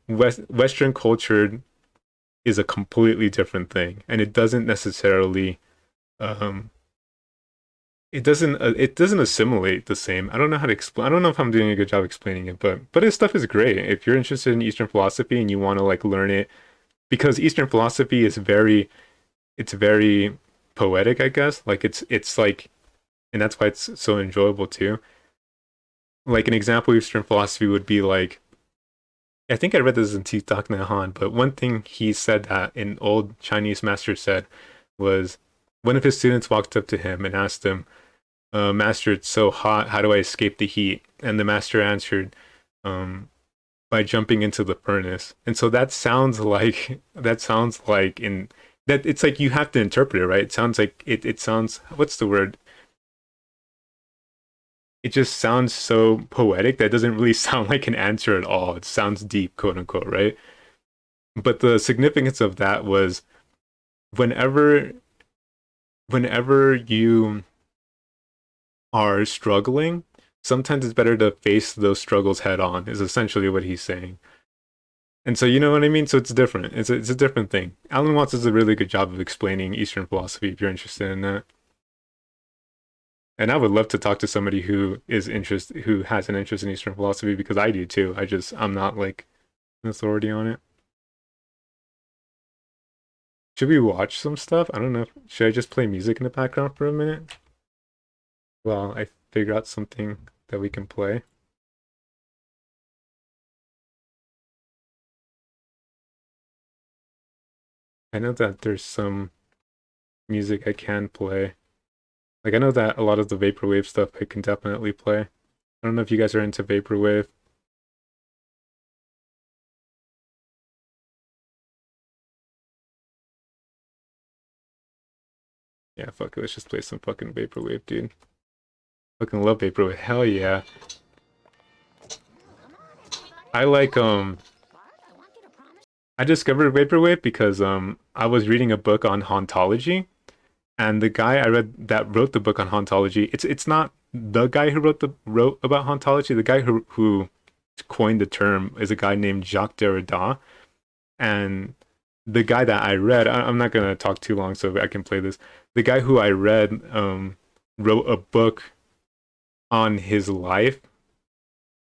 Western culture is a completely different thing, and it doesn't necessarily um, it doesn't assimilate the same. I don't know how to explain. I don't know if I'm doing a good job explaining it, but his stuff is great. If you're interested in Eastern philosophy and you want to like learn it, because Eastern philosophy is very poetic, I guess. Like it's like, and that's why it's so enjoyable too. Like an example of Eastern philosophy would be like, I think I read this in Thich Nhat Hanh, but one thing he said that an old Chinese master said was, one of his students walked up to him and asked him, Master, it's so hot. How do I escape the heat? And the master answered, um, by jumping into the furnace. And so that sounds like in that it's like you have to interpret it, right? It sounds like it sounds, what's the word? It just sounds so poetic that doesn't really sound like an answer at all. It sounds deep, quote unquote, right? But the significance of that was, whenever whenever you are struggling, sometimes it's better to face those struggles head on, is essentially what he's saying. And so, you know what I mean? So it's different. It's a different thing. Alan Watts does a really good job of explaining Eastern philosophy if you're interested in that. And I would love to talk to somebody who has an interest in Eastern philosophy, because I do too. I'm not like an authority on it. Should we watch some stuff? I don't know. Should I just play music in the background for a minute while I figure out something that we can play? I know that there's some music I can play. Like I know that a lot of the vaporwave stuff I can definitely play. I don't know if you guys are into vaporwave. Yeah, fuck it. Let's just play some fucking vaporwave, dude. Fucking love vaporwave. Hell yeah. I like I discovered vaporwave because I was reading a book on hauntology, and the guy I read that wrote the book on hauntology, it's not the guy who wrote about hauntology. The guy who coined the term is a guy named Jacques Derrida, and the guy that I read, I'm not gonna talk too long so I can play this. The guy who I read wrote a book on his life.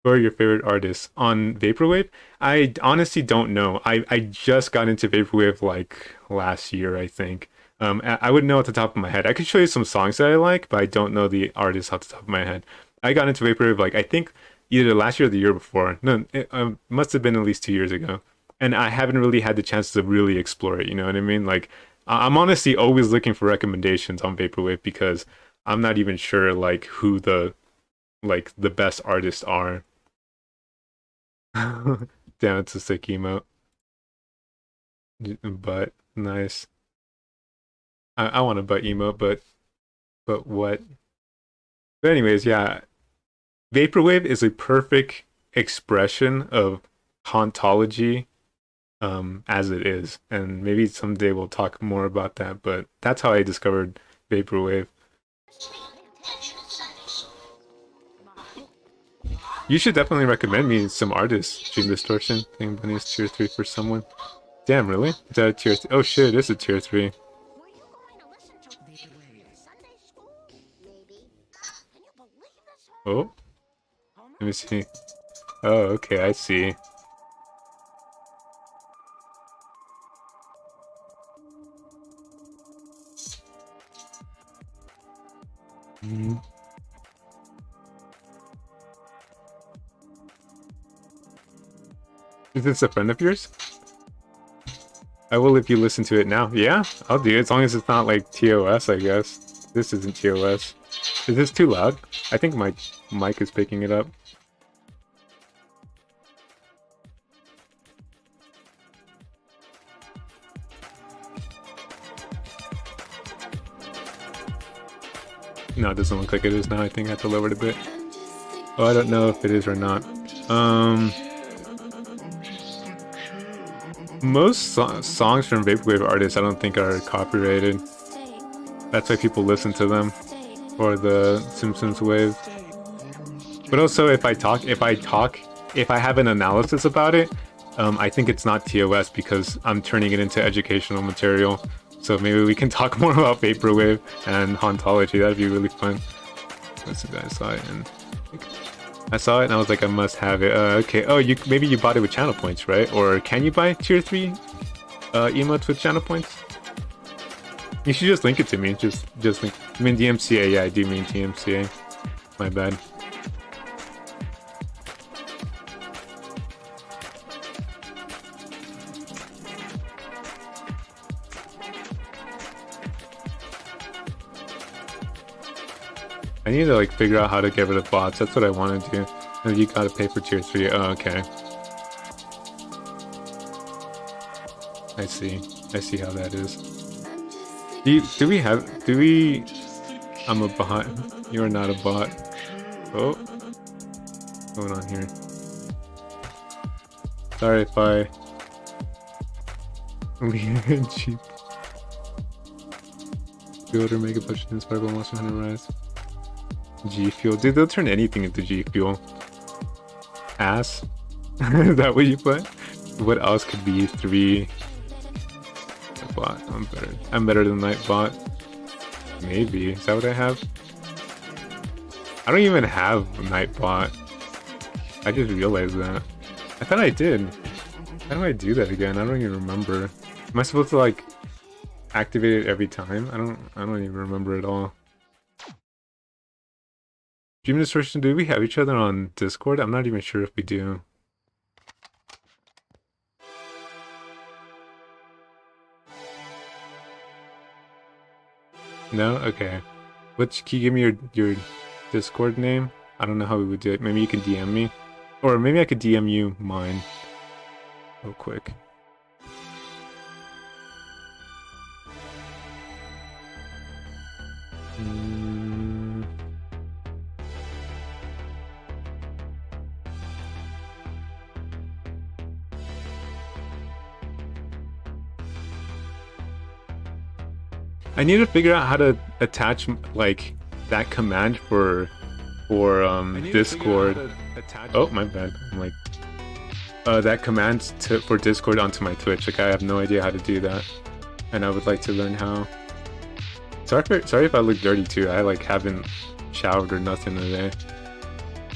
Who are your favorite artists on vaporwave? I honestly don't know. I just got into vaporwave like last year, I think. I wouldn't know at the top of my head. I could show you some songs that I like, but I don't know the artists off the top of my head. I got into vaporwave like, I think either last year or the year before. No, it must have been at least 2 years ago. And I haven't really had the chance to really explore it. You know what I mean? Like, I'm honestly always looking for recommendations on vaporwave, because I'm not even sure like who the best artists are. Damn, it's a sick emote. But nice. I want a butt emote, but what? But anyways, yeah, vaporwave is a perfect expression of hauntology, as it is, and maybe someday we'll talk more about that. But that's how I discovered vaporwave. You should definitely recommend me some artists. Dream Distortion, Thing Bunny's tier 3 for someone. Damn, really? Is that a tier 3? Oh shit, it is a tier 3. Were you going to listen to Sunday school? Maybe. Can you believe this, Oh, Homer? Homer? let me see. Oh, okay, I see. Mhm. Is this a friend of yours? I will if you listen to it now. Yeah, I'll do it as long as it's not like TOS, I guess. This isn't TOS. Is this too loud? I think my mic is picking it up. No, it doesn't look like it is now. I think I have to lower it a bit. Oh, I don't know if it is or not. Most songs from vaporwave artists I don't think are copyrighted. That's why people listen to them. Or the Simpsons wave. But also if I have an analysis about it, I think it's not TOS because I'm turning it into educational material. So maybe we can talk more about vaporwave and hauntology. That'd be really fun. Let's see, I saw it and I saw it and I was like, I must have it. Okay. Oh, maybe you bought it with channel points, right? Or can you buy tier 3 emotes with channel points? You should just link it to me. Just link. I mean DMCA. Yeah, I do mean DMCA. My bad. I need to like figure out how to get rid of bots. That's what I want to do. Oh, you gotta pay for tier 3. Oh, okay. I see. I see how that is. Do we... I'm a bot. You are not a bot. Oh. What's going on here? Sorry if I... cheap. Build or make a push to inspire by Monster Hunter Rise. G Fuel. Dude, they'll turn anything into G Fuel. Ass? Is that what you put? What else could be 3? Bot. I'm better than Nightbot. Maybe. Is that what I have? I don't even have Nightbot. I just realized that. I thought I did. How do I do that again? I don't even remember. Am I supposed to like activate it every time? I don't even remember at all. Dream Distortion, do we have each other on Discord? I'm not even sure if we do. No? Okay. Can you give me your Discord name? I don't know how we would do it. Maybe you can DM me. Or maybe I could DM you mine. Real quick. I need to figure out how to attach like that command for Discord. Oh, my bad. I'm like that command for Discord onto my Twitch. Like I have no idea how to do that, and I would like to learn how. Sorry if I look dirty too. I like haven't showered or nothing today.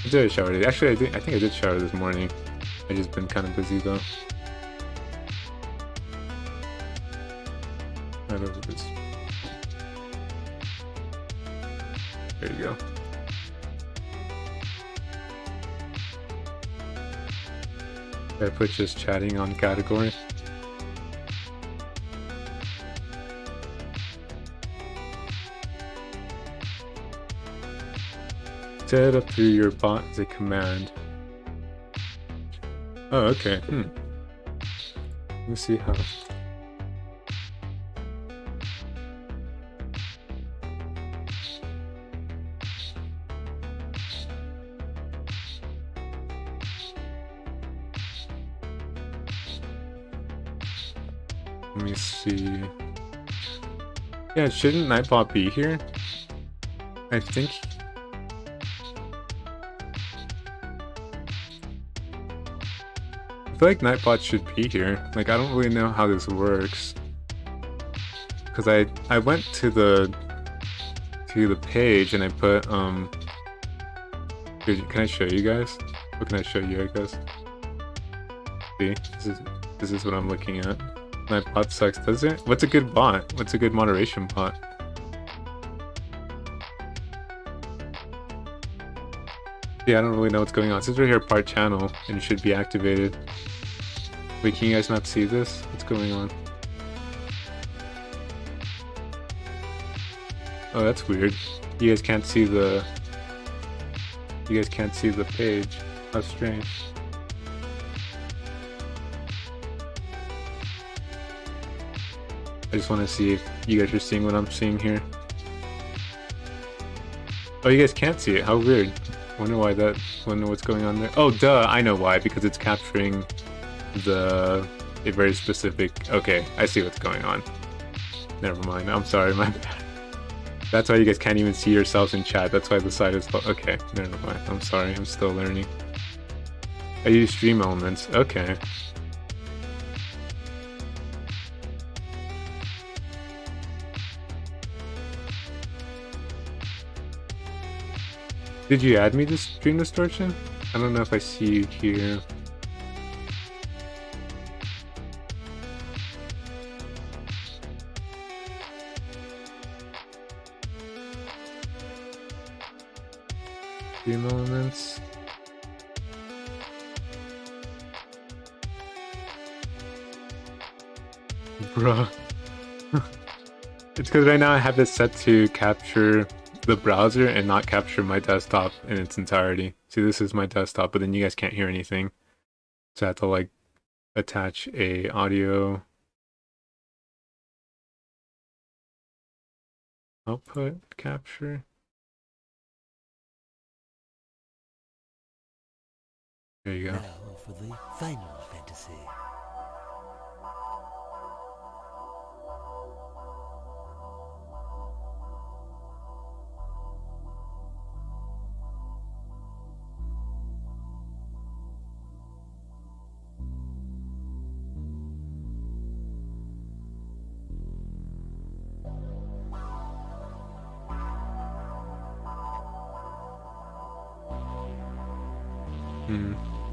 I did shower today. Actually, I think I did shower this morning. I just been kind of busy though. Right over this. There you go. I put just chatting on category. Set up through your bot as a command. Oh, okay. Let me see how. Let me see. Yeah, shouldn't Nightbot be here? I think. I feel like Nightbot should be here. Like, I don't really know how this works. Cause I went to the page and I put Here, can I show you guys? What can I show you, I guess? See, this is what I'm looking at. My bot sucks, does it? What's a good bot? What's a good moderation bot? Yeah, I don't really know what's going on. Since we're here part channel and it should be activated. Wait, can you guys not see this? What's going on? Oh, that's weird. You guys can't see the... You guys can't see the page. How strange. I just want to see if you guys are seeing what I'm seeing here. Oh, you guys can't see it. How weird. Wonder why that. Wonder what's going on there. Oh, duh. I know why. Because it's capturing a very specific. Okay, I see what's going on. Never mind. I'm sorry. My bad. That's why you guys can't even see yourselves in chat. That's why the side is. Okay, never mind. I'm sorry. I'm still learning. I use stream elements. Okay. Did you add me to Stream Distortion? I don't know if I see you here. Stream elements. Bruh. It's because right now I have this set to capture the browser and not capture my desktop in its entirety. See, this is my desktop, but then you guys can't hear anything. So I have to like attach a audio output capture. There you go. Now for the final fantasy.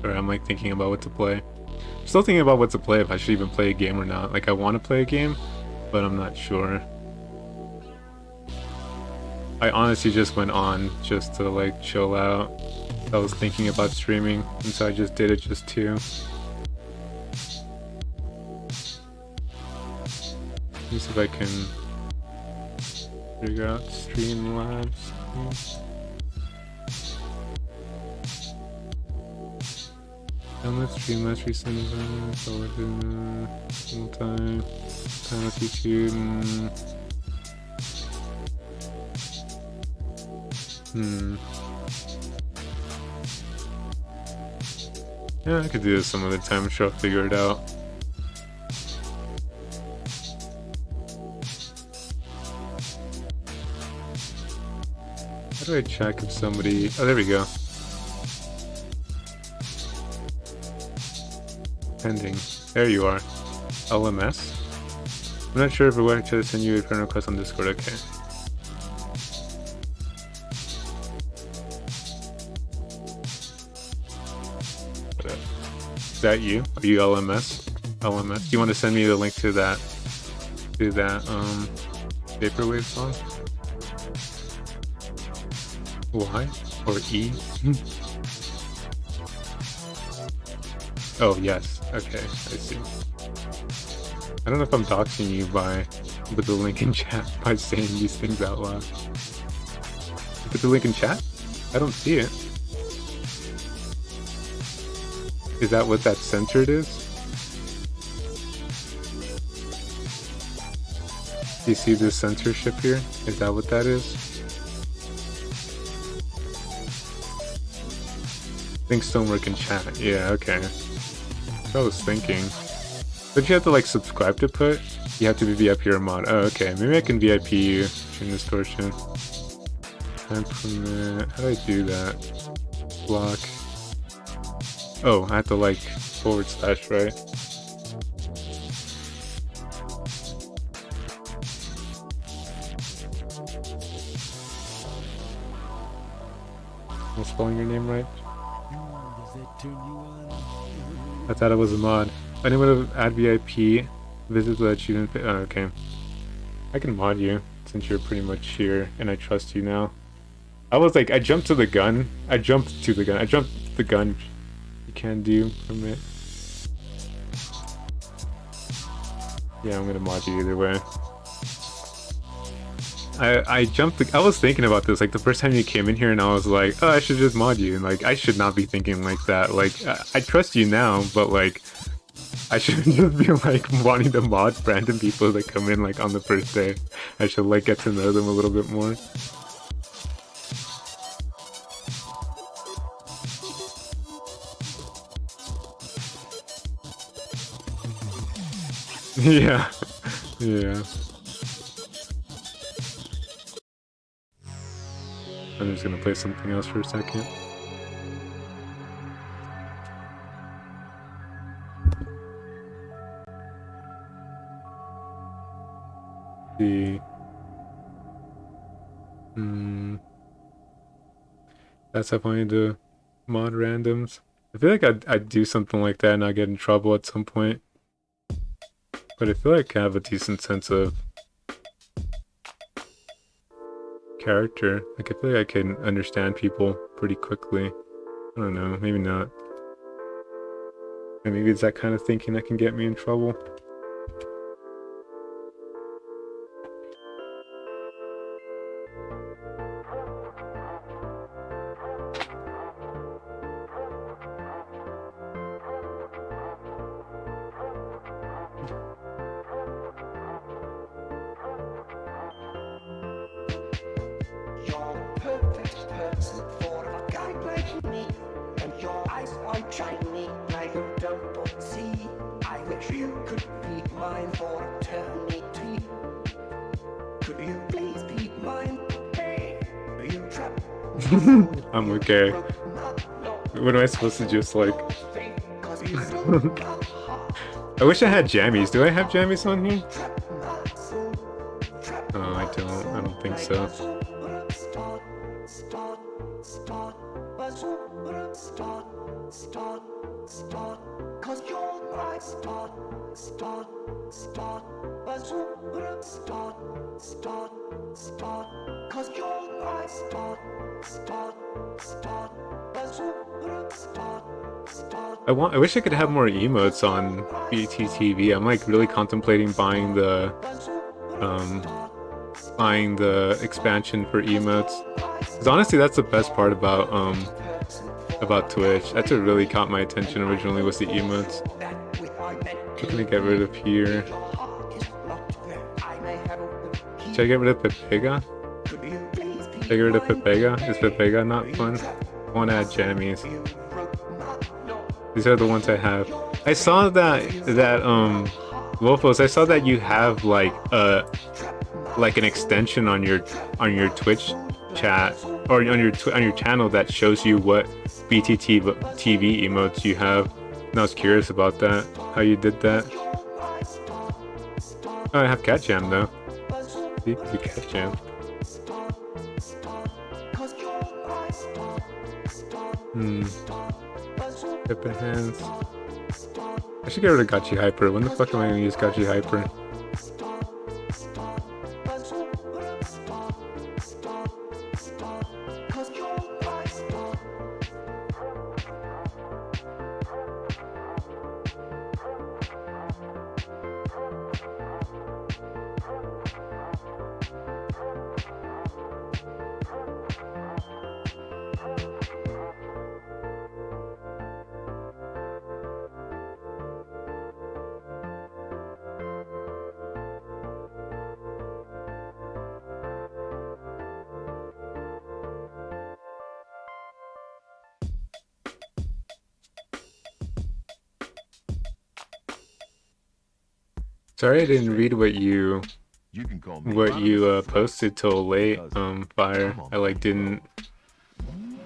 Sorry, I'm like thinking about what to play. Still thinking about what to play, if I should even play a game or not. Like I want to play a game, but I'm not sure. I honestly just went on just to like chill out. I was thinking about streaming, and so I just did it just to. Let me see if I can figure out Streamlabs. Download Streamlabs recent events, full time with YouTube. Yeah, I could do this some other time. I'm sure I'll figure it out. How do I check if somebody... Oh, there we go. Pending. There you are. LMS? I'm not sure if we're going to send you a friend request on Discord. Okay. Is that you? Are you LMS? LMS? Do you want to send me the link to that Vaporwave song? Y or E? Oh yes. Okay, I see. I don't know if I'm doxing you with the link in chat by saying these things out loud. You put the link in chat? I don't see it. Is that what that censored is? Do you see this censorship here? Is that what that is? Things don't work in chat. Yeah, okay. That's what I was thinking. But you have to like subscribe to put? You have to be VIP or mod. Oh, okay. Maybe I can VIP you. Stream distortion. Time permit. How do I do that? Block. Oh, I have to like / right? Am I spelling your name right? Does that turn you on? I thought it was a mod. Anyone would add VIP, visit the achievement page. Oh, okay. I can mod you since you're pretty much here and I trust you now. I was like, I jumped to the gun. I jumped to the gun. I jumped the gun. You can do from it. Yeah, I'm gonna mod you either way. I jumped. I was thinking about this like the first time you came in here, and I was like, oh, I should just mod you. And like, I should not be thinking like that. Like, I trust you now, but like, I shouldn't just be like wanting to mod random people that come in like on the first day. I should like get to know them a little bit more. Yeah, yeah. I'm just gonna play something else for a second. See. That's how I wanted to mod randoms. I feel like I'd do something like that and not get in trouble at some point. But I feel like I have a decent sense of character. Like, I feel like I can understand people pretty quickly. I don't know, maybe not. And maybe it's that kind of thinking that can get me in trouble. You're a perfect person for a guy like me, and your eyes are shiny like a double C. I wish you could be mine for eternity. Could you please be mine? Hey, are you trapped? I'm okay. What am I supposed to just like... I wish I had jammies. Do I have jammies on here? Oh, I don't. I don't think so. I wish I could have more emotes on BTTV. I'm like really contemplating buying the expansion for emotes. Because honestly, that's the best part about Twitch. That's what really caught my attention originally, was the emotes. What can I get rid of here? Should I get rid of Pepega? Should I get rid of Pepega? Is Pepega not fun? I want to add jammies. These are the ones I have. I saw that Wolfos, I saw that you have like an extension on your Twitch chat, or on your channel, that shows you what BTT TV emotes you have. And I was curious about that, how you did that. Oh, I have Cat Jam though. See, do Cat Jam. Pippa hands. I should get rid of Gachi Hyper. When the fuck am I gonna use Gachi Hyper? Sorry I didn't read what you posted till late, Fire.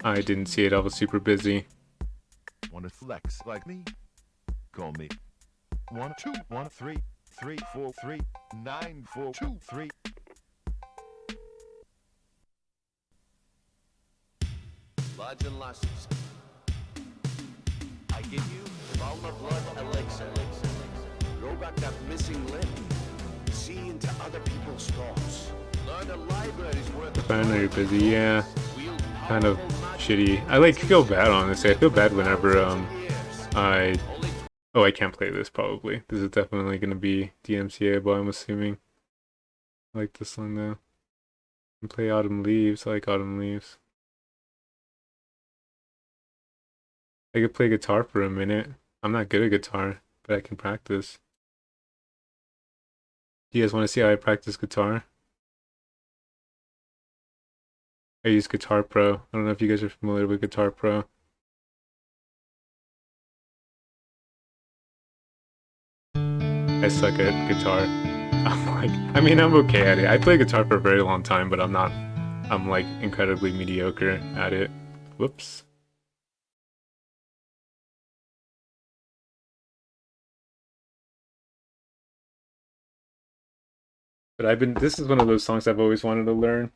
I didn't see it. I was super busy. Wanna flex like me? Call me 1-2-1-3-3-4-3-9-4-2-3. Lads and lasses, I give you Valma Blood Elixir. Grow back that missing limb. See into other people's thoughts. Learn a library's worth of I know you're busy, yeah. wield kind of shitty. I like feel bad, honestly. I feel bad whenever I oh, I can't play this probably. This is definitely gonna be DMCA, but I'm assuming. I like this one though. And play Autumn Leaves. I like Autumn Leaves. I could play guitar for a minute. I'm not good at guitar, but I can practice. Do you guys want to see how I practice guitar? I use Guitar Pro. I don't know if you guys are familiar with Guitar Pro. I suck at guitar. I mean, I'm okay at it. I play guitar for a very long time, but I'm like incredibly mediocre at it. Whoops. But this is one of those songs I've always wanted to learn.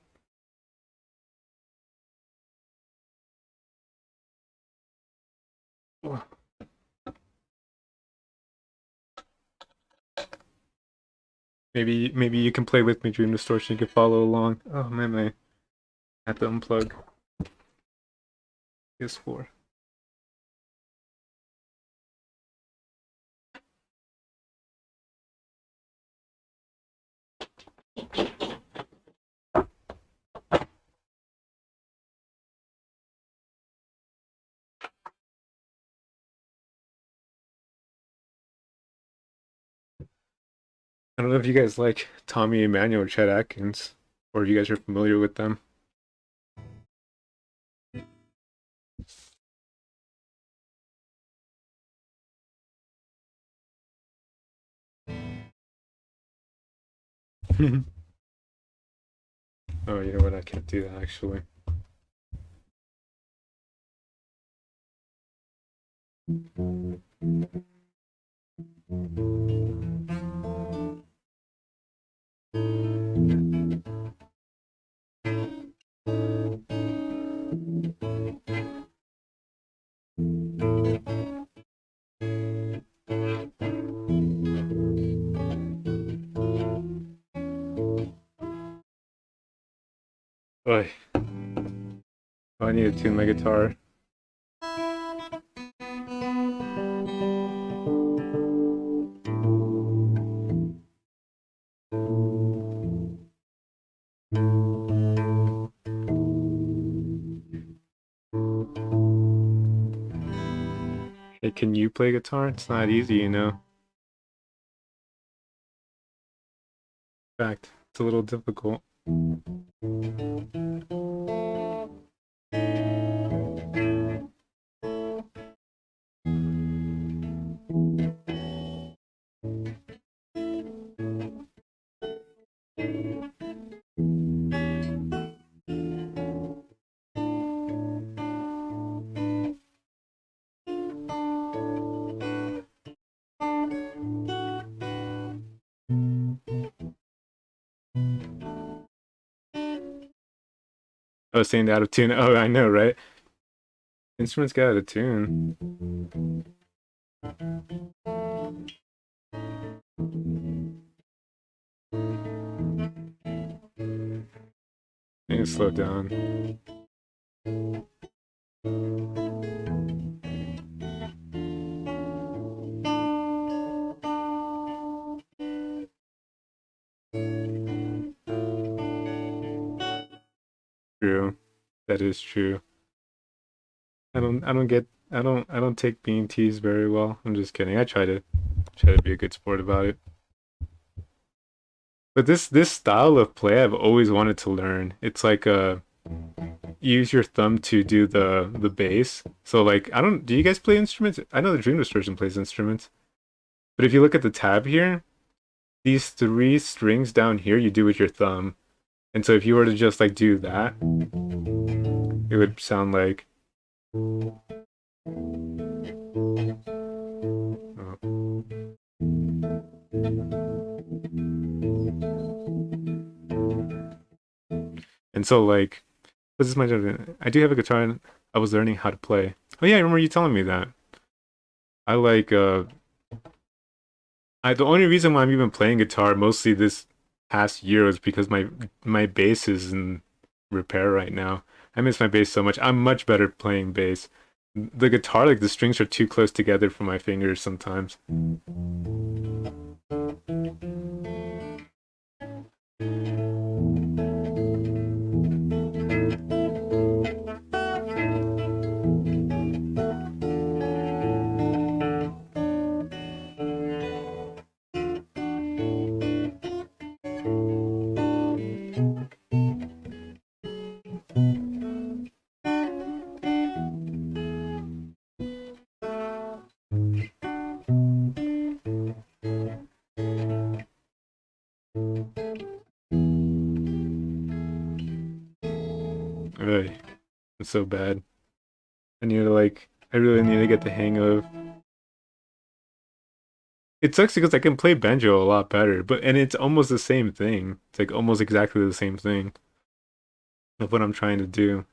Maybe you can play with me, Dream Distortion. You can follow along. Oh man, I have to unplug PS4. I don't know if you guys like Tommy Emmanuel or Chet Atkins, or if you guys are familiar with them. Oh, you know what? I can't do that actually. Oy. Oh, I need to tune my guitar. Hey, can you play guitar? It's not easy, you know. In fact, it's a little difficult. I was saying out of tune. Oh, I know, right? Instruments get out of tune. I need to slow down. True. That is true. I don't take being teased very well. I'm just kidding. I try to be a good sport about it. But this style of play I've always wanted to learn. It's like use your thumb to do the bass. So like I don't do you guys play instruments? I know the Dream Distortion plays instruments. But if you look at the tab here, these three strings down here you do with your thumb. And so if you were to just like do that, it would sound like oh. And so like what's this my job? I do have a guitar and I was learning how to play. Oh yeah, I remember you telling me that. I like the only reason why I'm even playing guitar mostly this past year was because my bass is in repair right now. I miss my bass so much. I'm much better playing bass. The guitar, like the strings are too close together for my fingers sometimes. Ugh, it's so bad. I really need to get the hang of. It sucks because I can play banjo a lot better, and it's almost the same thing. It's like almost exactly the same thing of what I'm trying to do.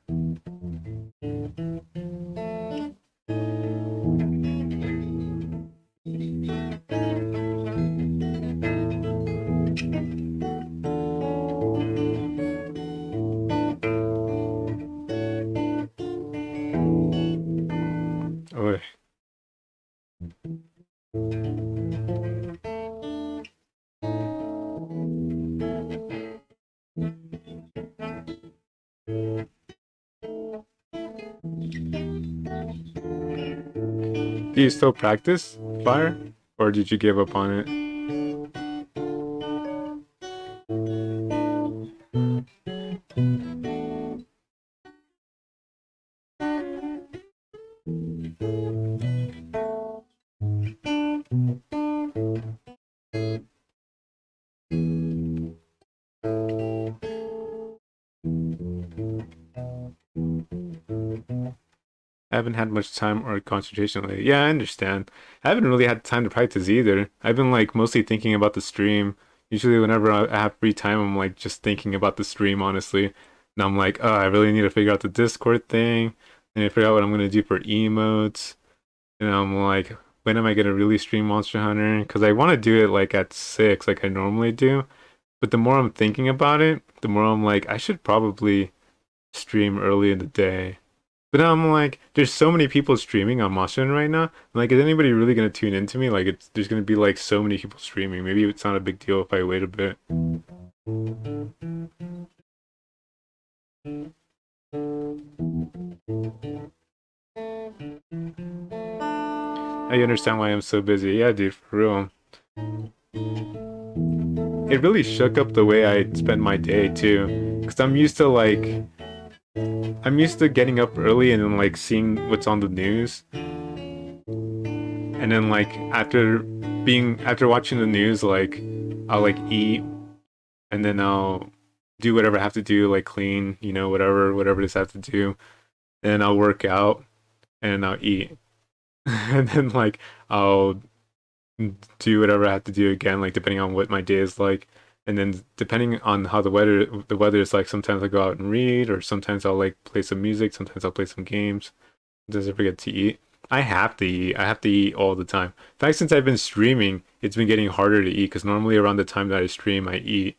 Oh, do you still practice fire, or did you give up on it? I haven't had much time or concentration lately. Yeah, I understand. I haven't really had time to practice either. I've been like mostly thinking about the stream. Usually whenever I have free time, I'm like just thinking about the stream, honestly. And I'm like, oh, I really need to figure out the Discord thing. And I figure out what I'm gonna do for emotes. And I'm like, when am I gonna really stream Monster Hunter? Because I want to do it like at 6, like I normally do. But the more I'm thinking about it, the more I'm like, I should probably stream early in the day. But now I'm like, there's so many people streaming on Monster right now. I'm like, is anybody really gonna tune into me? Like, there's gonna be like so many people streaming. Maybe it's not a big deal if I wait a bit. I understand why I'm so busy. Yeah, dude, for real. It really shook up the way I spend my day too. Cause I'm used to getting up early and then like seeing what's on the news. And then like after watching the news, like I'll like eat and then I'll do whatever I have to do, like clean, whatever it is I have to do. And then I'll work out and I'll eat. And then like I'll do whatever I have to do again, like depending on what my day is like. And then depending on how the weather is like, sometimes I go out and read, or sometimes I'll like play some music, sometimes I'll play some games. Sometimes I forget to eat. I have to eat. I have to eat all the time. In fact, since I've been streaming, it's been getting harder to eat because normally around the time that I stream, I eat,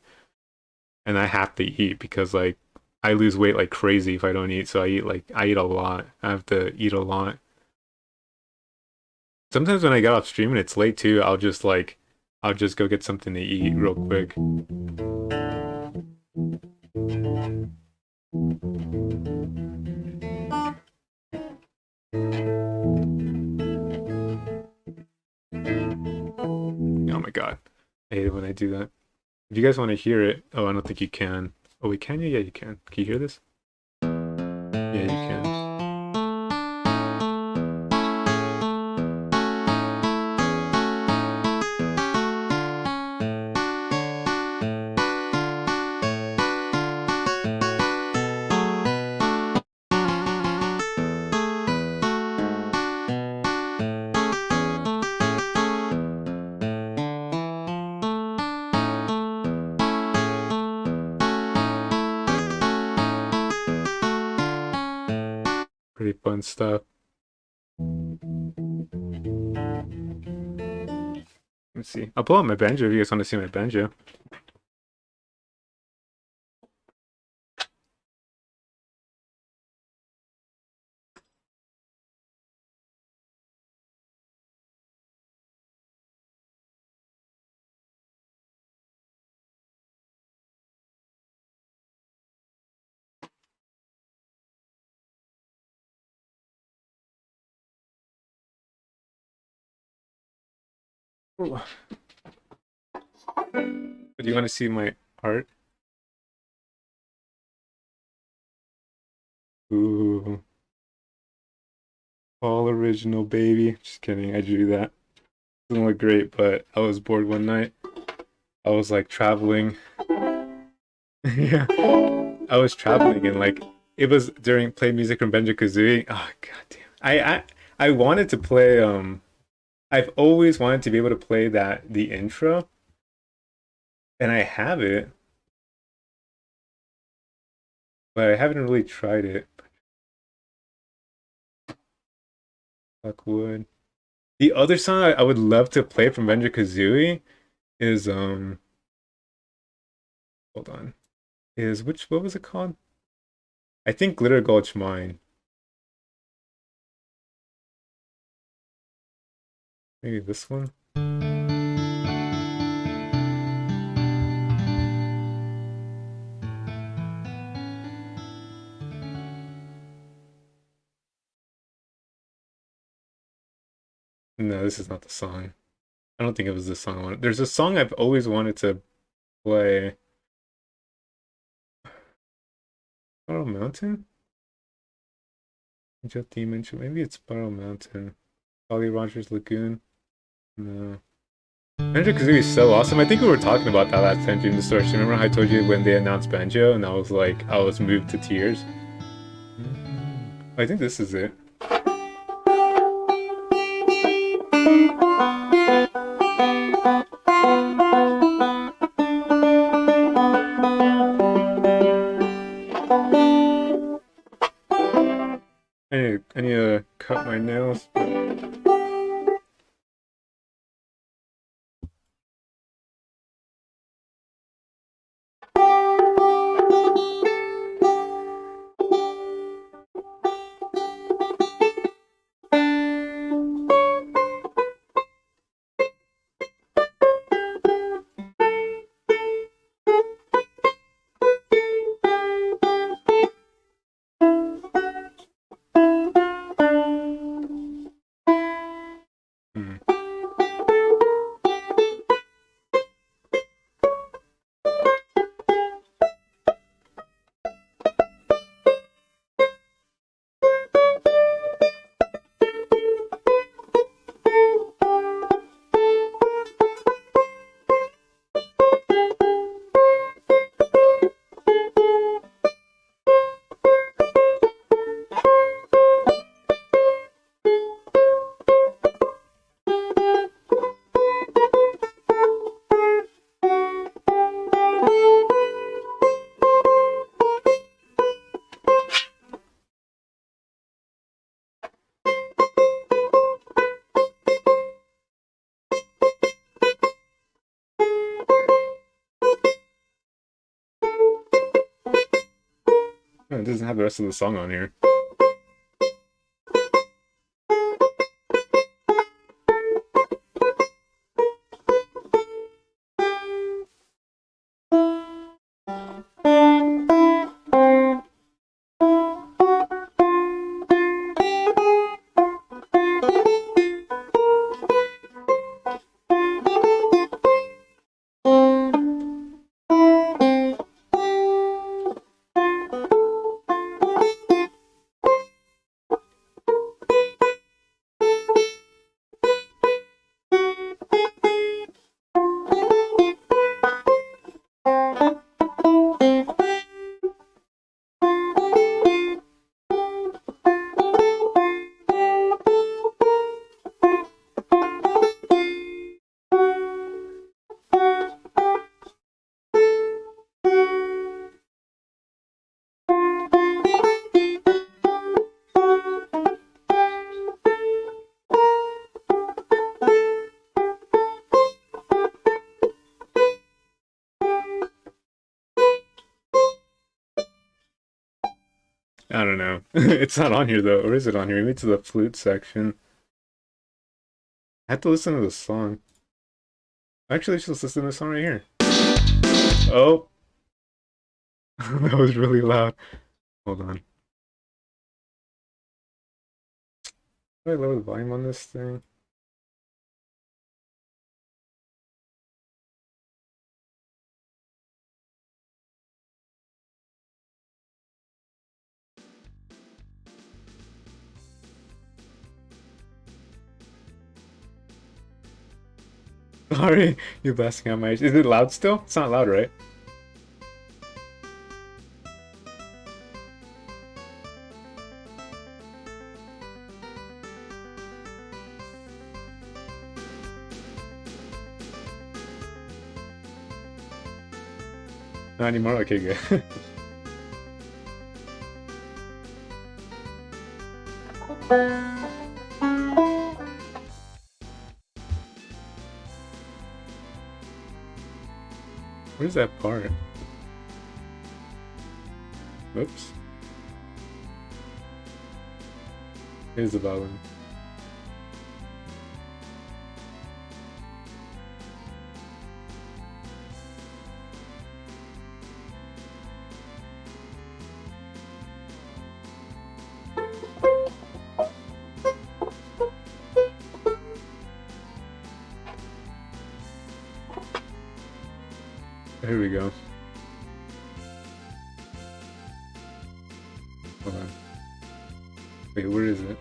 and I have to eat because like I lose weight like crazy if I don't eat. So I eat a lot. I have to eat a lot. Sometimes when I get off stream and it's late too, I'll just go get something to eat real quick. Oh my god. I hate it when I do that. If you guys want to hear it, oh, I don't think you can. Oh, wait, can you? Yeah, you can. Can you hear this? Yeah, you can. Pretty fun stuff. Let's see. I'll pull out my banjo if you guys want to see my banjo. Ooh. Do you want to see my art? Ooh. All original, baby. Just kidding, I drew that. Doesn't look great, but I was bored one night. I was like traveling. Yeah. I was traveling and like it was during play music from Benjo Kazooie. Oh god damn. I wanted to play I've always wanted to be able to play the intro and I have it, but I haven't really tried it. Fuck wood. The other song I would love to play from Benjo Kazooie is hold on. Is which what was it called? I think Glitter Gulch Mine. Maybe this one? No, this is not the song. I don't think it was the song I wanted. There's a song I've always wanted to play. Spiral Mountain? Jet Dimension. Maybe it's Spiral Mountain. Holly Rogers Lagoon. No. Banjo Kazooie is so awesome. I think we were talking about that last time during the story. Remember how I told you when they announced Banjo and I was like, I was moved to tears? I think this is it. I need to cut my nails. Hmm. Oh, it doesn't have the rest of the song on here. I don't know. It's not on here though, or is it on here? Maybe it's the flute section. I have to listen to the song. Actually, let's just listen to the song right here. Oh, that was really loud. Hold on. Do I lower the volume on this thing? Sorry, you're blasting out my ears. Is it loud still? It's not loud, right? Not anymore? Okay, good. Where's that part? Oops. Here's the violin. Here we go. Hold on. Wait, where is it?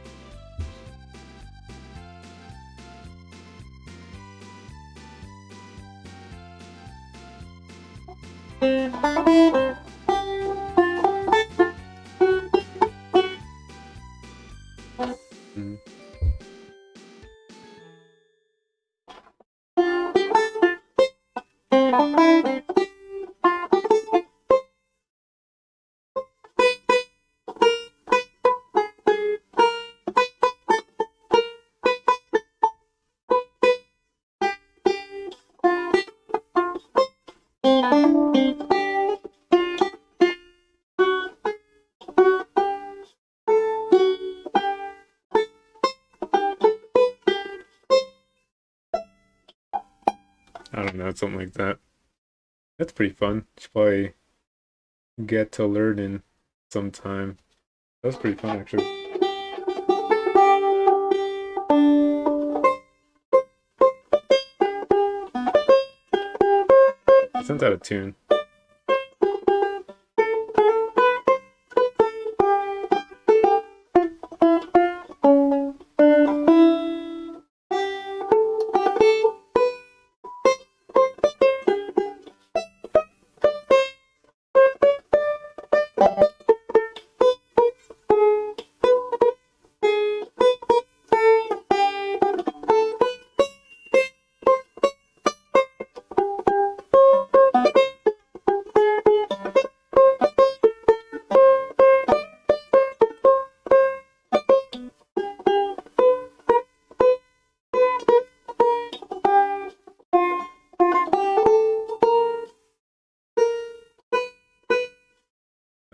Hmm. I don't know, something like that. That's pretty fun. Should probably get to learn in some time. That's pretty fun, actually. It's out of tune.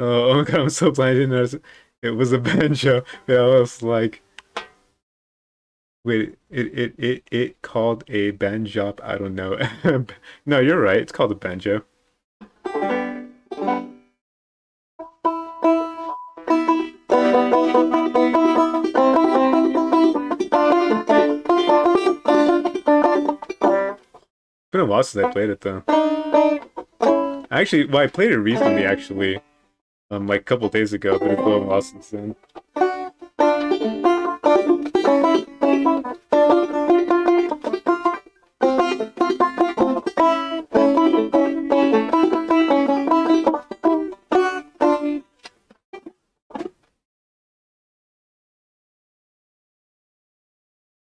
Oh, okay, I'm so blind. I didn't notice it was a banjo. Yeah, I was like, wait, it called a banjo. I don't know. No, you're right. It's called a banjo. It's been a while since I played it though. Actually, well, I played it recently, actually, like a couple days ago, but it's been a while since then.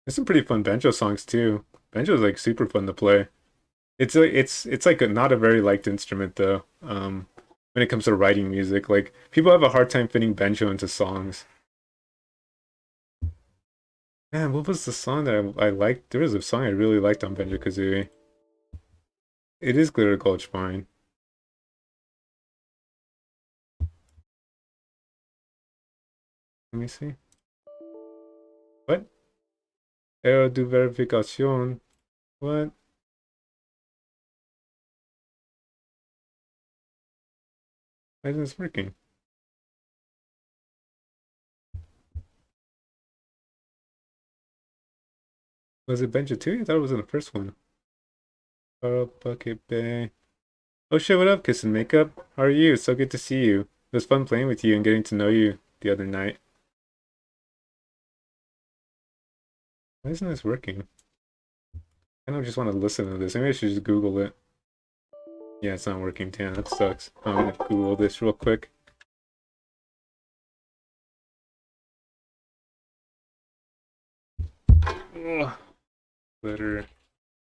There's some pretty fun banjo songs too. Banjo's like super fun to play. It's like not a very liked instrument though. When it comes to writing music, like people have a hard time fitting banjo into songs. Man, what was the song that I liked? There was a song I really liked on Banjo Kazooie. It is Glitter Gulch Mine. Let me see. What? Error de verificación. What? Why isn't this working? Was it Banjo 2? I thought it was in the first one. Oh, Bucket Bay. Oh shit, what up, Kiss and Makeup? How are you? So good to see you. It was fun playing with you and getting to know you the other night. Why isn't this working? I don't just want to listen to this. Maybe I should just Google it. Yeah, it's not working. Damn, that sucks. I'm gonna Google this real quick. Ugh. Glitter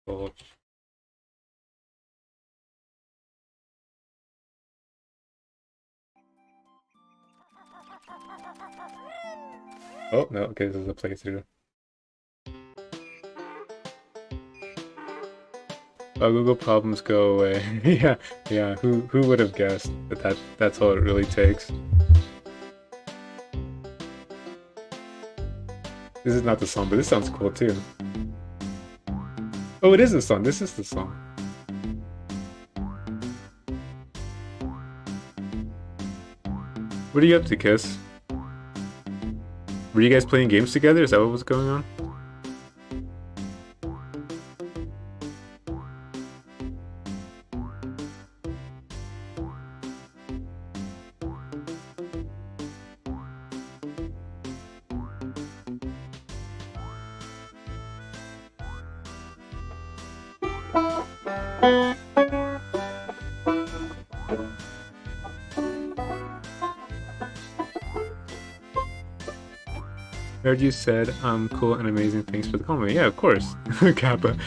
bulge. Oh no, okay, this is a playthrough. Oh, Google problems go away. Yeah, yeah. Who would have guessed that's all it really takes. This is not the song, but this sounds cool too. Oh, it is the song. This is the song. What are you up to, Kiss? Were you guys playing games together? Is that what was going on? Heard you said cool and amazing things for the compliment. Yeah, of course. Kappa.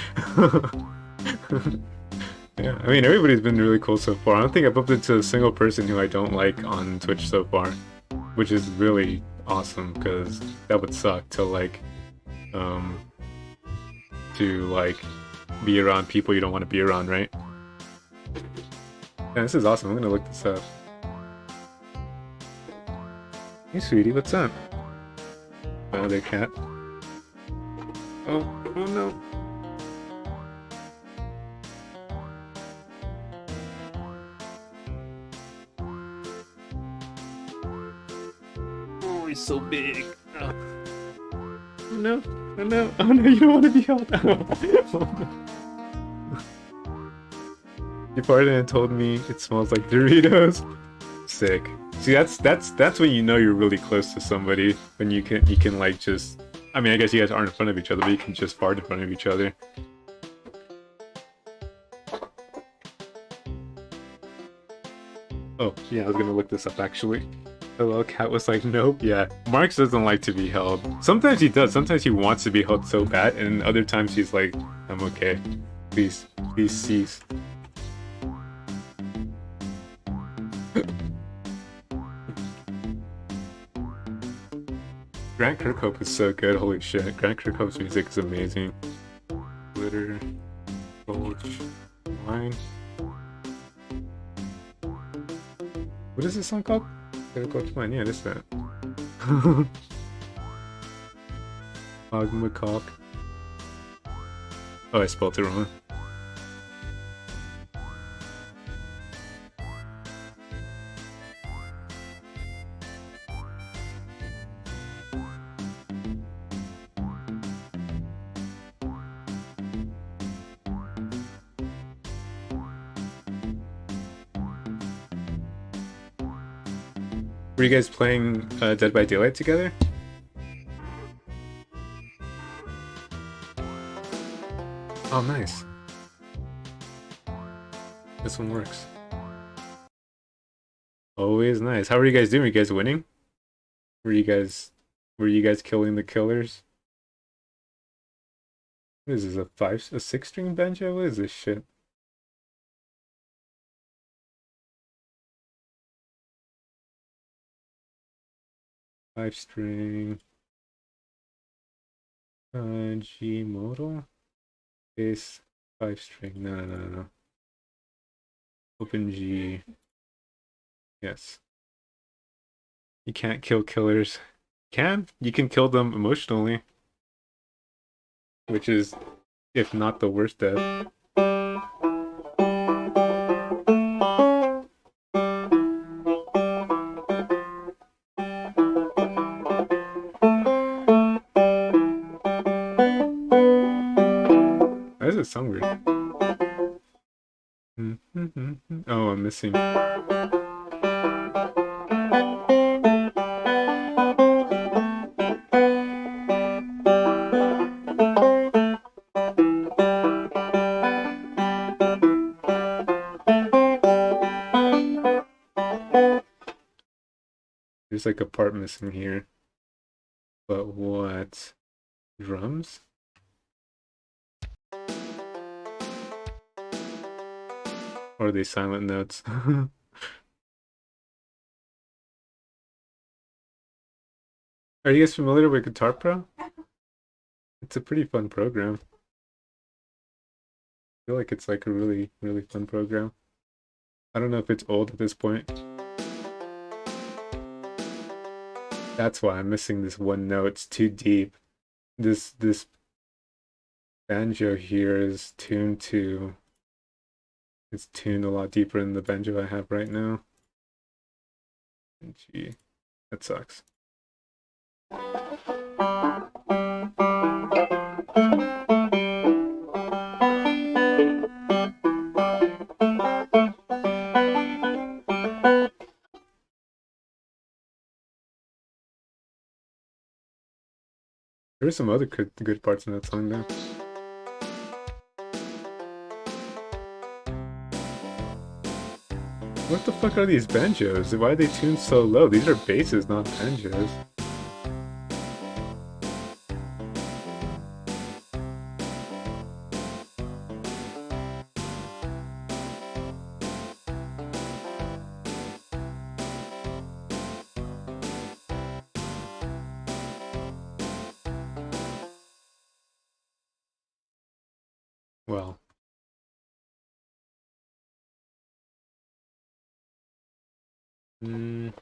Yeah, I mean everybody's been really cool so far. I don't think I've bumped into a single person who I don't like on Twitch so far, which is really awesome because that would suck to like be around people you don't want to be around, right? Yeah, this is awesome. I'm gonna look this up. Hey, sweetie, what's up? Another cat. Oh no. Oh, he's so big. Oh no. Oh no. Oh no, you don't want to be held. Oh, no. You farted and told me it smells like Doritos. Sick. See, that's when you know you're really close to somebody. When you can like just. I mean, I guess you guys aren't in front of each other, but you can just fart in front of each other. Oh yeah, I was gonna look this up actually. Hello, cat was like, nope. Yeah, Marx doesn't like to be held. Sometimes he does. Sometimes he wants to be held so bad, and other times he's like, I'm okay. Please cease. Grant Kirkhope is so good, holy shit. Grant Kirkhope's music is amazing. Glitter, bulge, line. What is this song called? Glitter, bulge, line, yeah, it is that. Magma cock. Oh, I spelled it wrong. Were you guys playing Dead by Daylight together? Oh, nice. This one works. Always nice. How are you guys doing? Are you guys winning? Were you guys killing the killers? What is this, a 6-string banjo? What is this shit? Five-string. G modal. Bass 5-string. No. Open G. Yes. You can't kill killers. You can kill them emotionally. Which is, if not the worst death. Why does it sound weird? Oh, I'm missing. There's like a part missing here. But what? Drums? Or are they silent notes? Are you guys familiar with Guitar Pro? It's a pretty fun program. I feel like it's like a really, really fun program. I don't know if it's old at this point. That's why I'm missing this one note. It's too deep. This banjo here is tuned to. It's tuned a lot deeper than the banjo I have right now. Gee, that sucks. There were some other good parts in that song though. What the fuck are these banjos? Why are they tuned so low? These are basses, not banjos. Well, mm,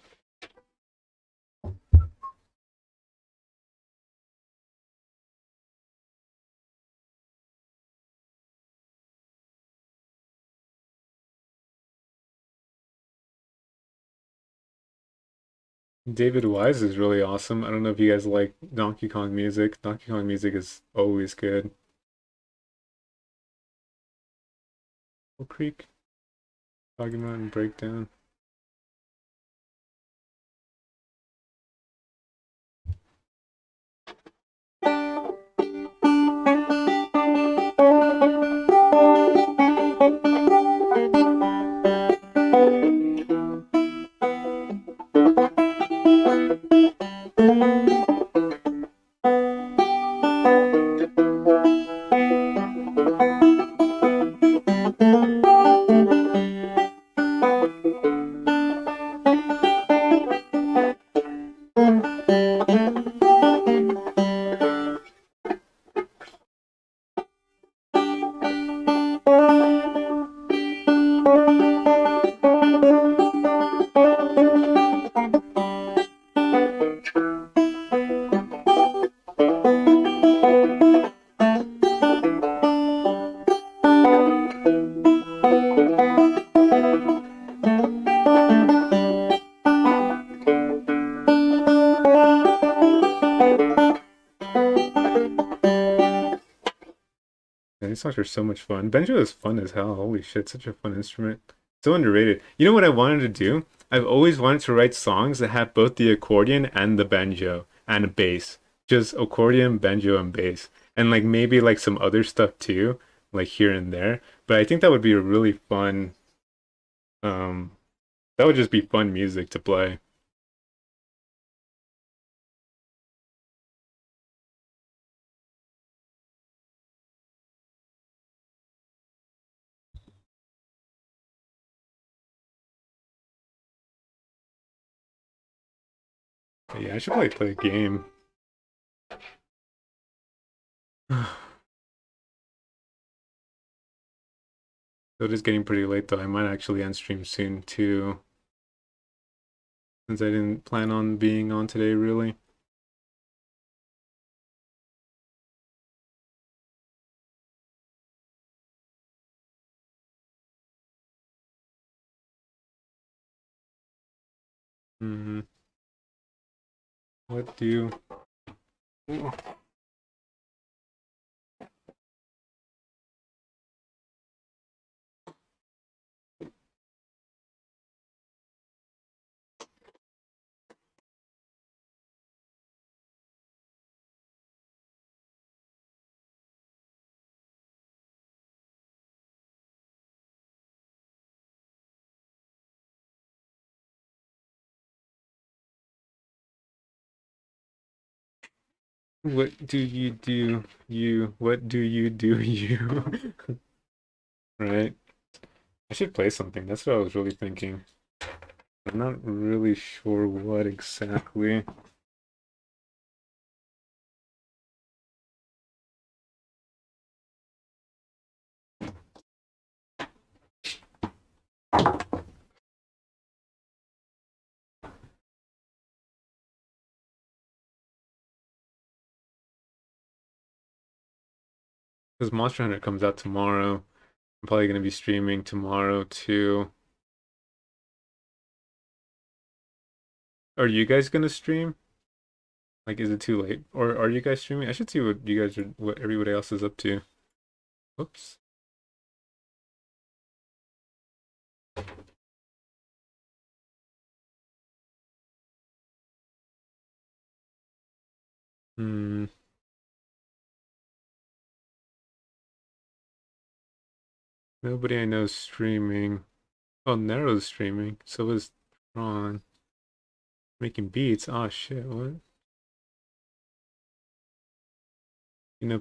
David Wise is really awesome. I don't know if you guys like Donkey Kong music. Donkey Kong music is always good. Oak Creek, talking about and Breakdown. Yeah, these songs are so much fun. Banjo is fun as hell. Holy shit, such a fun instrument. So underrated. You know what I wanted to do? I've always wanted to write songs that have both the accordion and the banjo and a bass. Just accordion, banjo, and bass. And like maybe like some other stuff too, like here and there. But I think that would be a really fun, um, that would just be fun music to play. But yeah, I should probably play a game. So it is getting pretty late though. I might actually end stream soon too, since I didn't plan on being on today really. Hmm. What do What do you do, you? What do you do, you? Right? I should play something. That's what I was really thinking. I'm not really sure what exactly. Because Monster Hunter comes out tomorrow. I'm probably gonna be streaming tomorrow too. Are you guys gonna stream? Like, is it too late? Or are you guys streaming? I should see what you guys are, what everybody else is up to. Whoops. Hmm. Nobody I know is streaming. Oh, Nero's streaming. So is Ron. Making beats. Oh shit, what?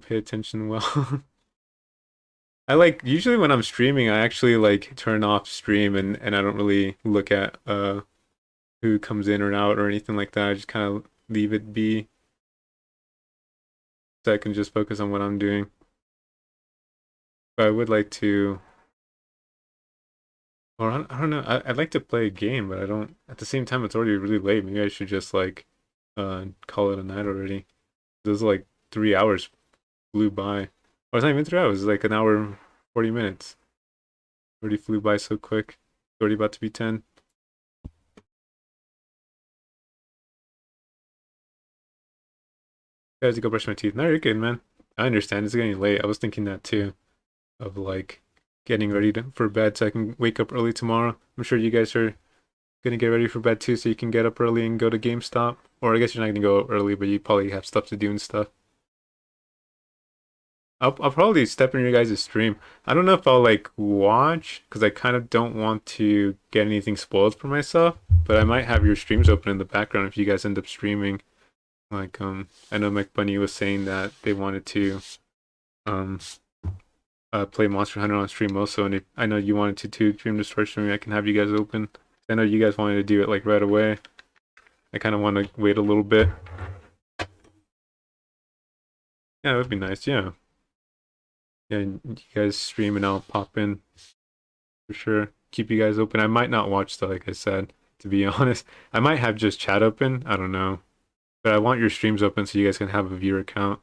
Pay attention well. I like usually when I'm streaming, I actually like turn off stream and I don't really look at who comes in or out or anything like that. I just kind of leave it be so I can just focus on what I'm doing. But I would like to, or I don't know. I'd like to play a game, but I don't. At the same time, it's already really late. Maybe I should just like call it a night already. Those like 3 hours flew by. Or it's not even 3 hours. It's like an hour and 40 minutes. Already flew by so quick. It's already about to be 10. Guys, to go brush my teeth. No, you're good, man. I understand. It's getting late. I was thinking that too, of like getting ready for bed so I can wake up early tomorrow. I'm sure you guys are gonna get ready for bed too, so you can get up early and go to GameStop. Or I guess you're not gonna go early, but you probably have stuff to do and stuff. I'll probably step in your guys' stream. I don't know if I'll like watch because I kind of don't want to get anything spoiled for myself. But I might have your streams open in the background if you guys end up streaming. Like I know Mike Bunny was saying that they wanted to um play Monster Hunter on stream also, and if I know you wanted to too, Dream Distortion, I can have you guys open. I know you guys wanted to do it like right away. I kind of want to wait a little bit. Yeah, it would be nice. Yeah, yeah. You guys stream and I'll pop in for sure. Keep you guys open. I might not watch though, like I said. To be honest, I might have just chat open. I don't know, but I want your streams open so you guys can have a viewer count.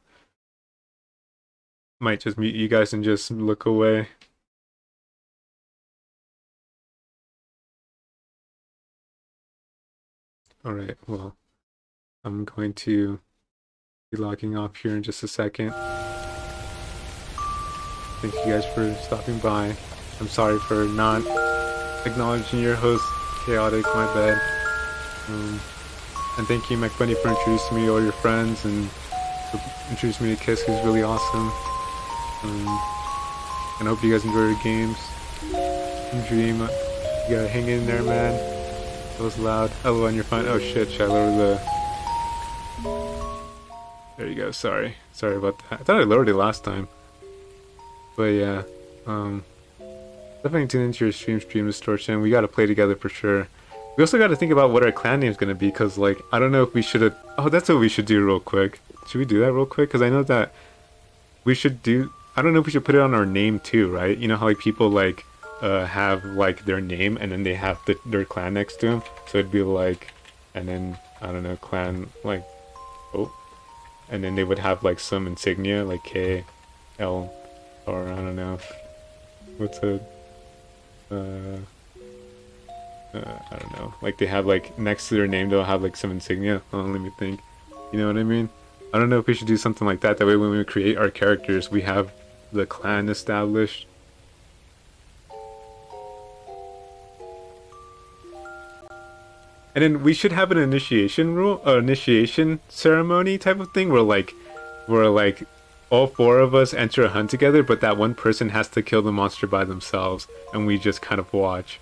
Might just mute you guys and just look away. All right. Well, I'm going to be logging off here in just a second. Thank you guys for stopping by. I'm sorry for not acknowledging your host, Chaotic, my bad. And thank you, Mike Bunny, for introducing me to all your friends and for introducing me to Kiss, who's really awesome. And I hope you guys enjoy your games. And Dream, you gotta hang in there, man. That was loud. Hello on your phone. Oh shit, should I lower the... There you go, sorry. Sorry about that. I thought I lowered it last time. But yeah, definitely tune into your stream Distortion. We gotta play together for sure. We also gotta think about what our clan name's gonna be, cause like, I don't know if we should have... Oh, that's what we should do real quick. Should we do that real quick? Cause I know that we should do... I don't know if we should put it on our name too, right? You know how like people like have like their name and then they have their clan next to them. So it'd be like, and then I don't know, clan like, oh, and then they would have like some insignia like K, L, or I don't know, what's a, I don't know, like they have like next to their name they'll have like some insignia. Hold on, let me think. You know what I mean? I don't know if we should do something like that. That way when we create our characters, we have the clan established. And then we should have an initiation ceremony type of thing where like all four of us enter a hunt together, but that one person has to kill the monster by themselves and we just kind of watch.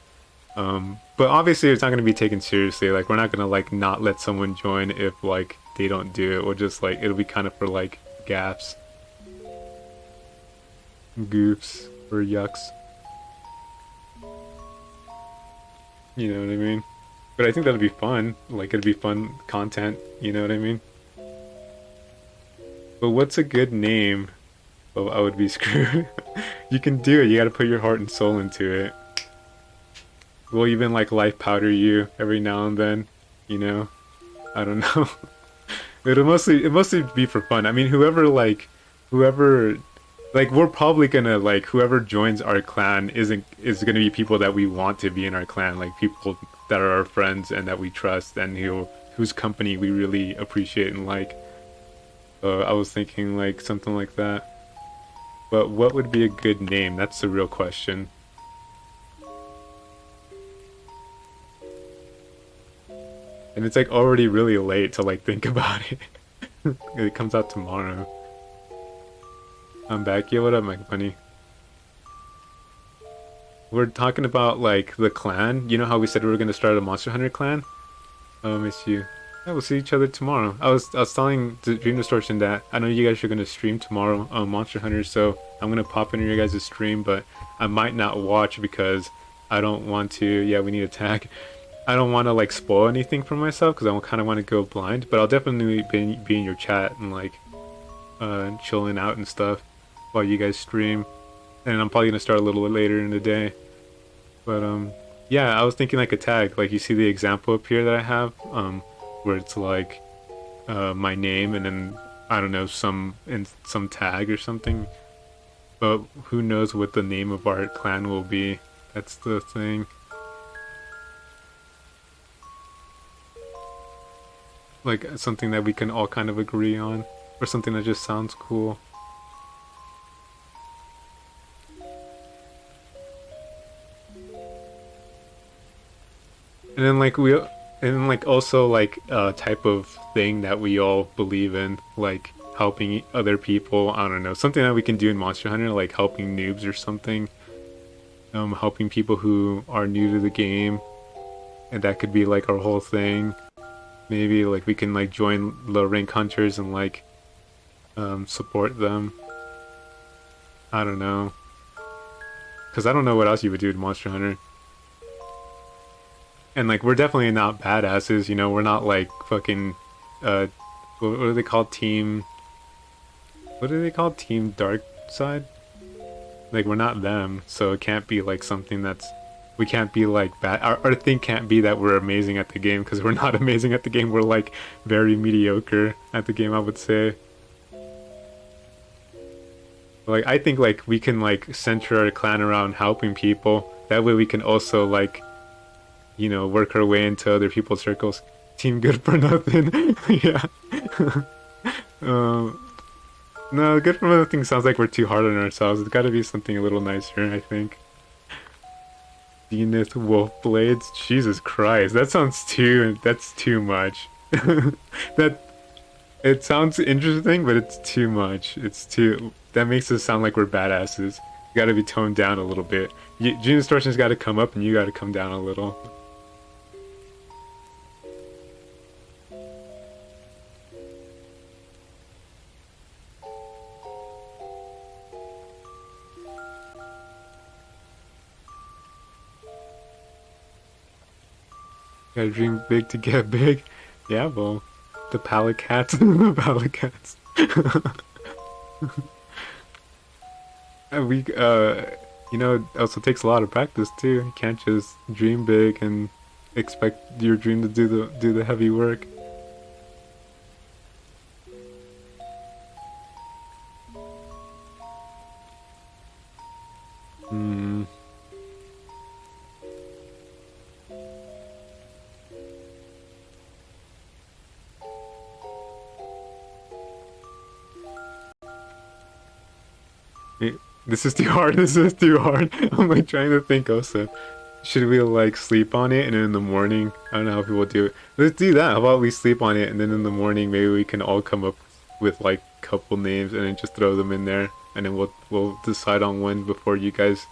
But obviously it's not going to be taken seriously. Like we're not going to like not let someone join if like they don't do it. We'll just like it'll be kind of for like gaffs, goofs, or yucks. You know what I mean? But I think that'd be fun. Like it'd be fun content. You know what I mean? But what's a good name? Oh, I would be screwed. You can do it. You gotta put your heart and soul into it. We'll even like life powder you every now and then. You know? I don't know. It'll mostly be for fun. I mean, whoever like we're probably gonna like whoever joins our clan is gonna be people that we want to be in our clan, like people that are our friends and that we trust and whose company we really appreciate and like. I was thinking like something like that. But what would be a good name? That's the real question. And it's like already really late to like think about it. It comes out tomorrow. I'm back. Yeah, what up, Mike Bunny? We're talking about like the clan. You know how we said we were gonna start a Monster Hunter clan? Oh, miss you. Yeah, we'll see each other tomorrow. I was telling Dream Distortion that I know you guys are gonna stream tomorrow on Monster Hunter, so I'm gonna pop into your guys' stream, but I might not watch because I don't want to. Yeah, we need a tag. I don't want to like spoil anything for myself because I kind of want to go blind, but I'll definitely be in your chat and like chilling out and stuff while you guys stream. And I'm probably gonna start a little later in the day. But yeah, I was thinking like a tag. Like you see the example up here that I have, where it's like my name and then I don't know some tag or something. But who knows what the name of our clan will be? That's the thing. Like something that we can all kind of agree on, or something that just sounds cool. And then also like a type of thing that we all believe in, like helping other people. I don't know, something that we can do in Monster Hunter, like helping noobs or something. Helping people who are new to the game, and that could be like our whole thing. Maybe like we can like join low rank hunters and like support them. I don't know, because I don't know what else you would do in Monster Hunter. And like we're definitely not badasses, you know. We're not like fucking what are they called? Team Dark Side? Like we're not them, so it can't be like something that's, we can't be like bad. Our thing can't be that we're amazing at the game, because we're not amazing at the game. We're like very mediocre at the game, I would say. Like I think like we can like center our clan around helping people. That way we can also like, you know, work our way into other people's circles. Team Good for Nothing. Yeah. No, Good for Nothing sounds like we're too hard on ourselves. It's gotta be something a little nicer, I think. Zenith Wolf Blades? Jesus Christ, that's too much. It sounds interesting, but it's too much. That makes us sound like we're badasses. You gotta be toned down a little bit. Gene Distortion's gotta come up and you gotta come down a little. Gotta dream big to get big. Yeah, well, the pallet cats. The pallet cats. We, you know, it also takes a lot of practice too. You can't just dream big and expect your dream to do the heavy work. Hmm. This is too hard. This is too hard. I'm like trying to think also. Should we like sleep on it and then in the morning? I don't know how people do it. Let's do that. How about we sleep on it and then in the morning maybe we can all come up with like a couple names and then just throw them in there and then we'll decide on one before you guys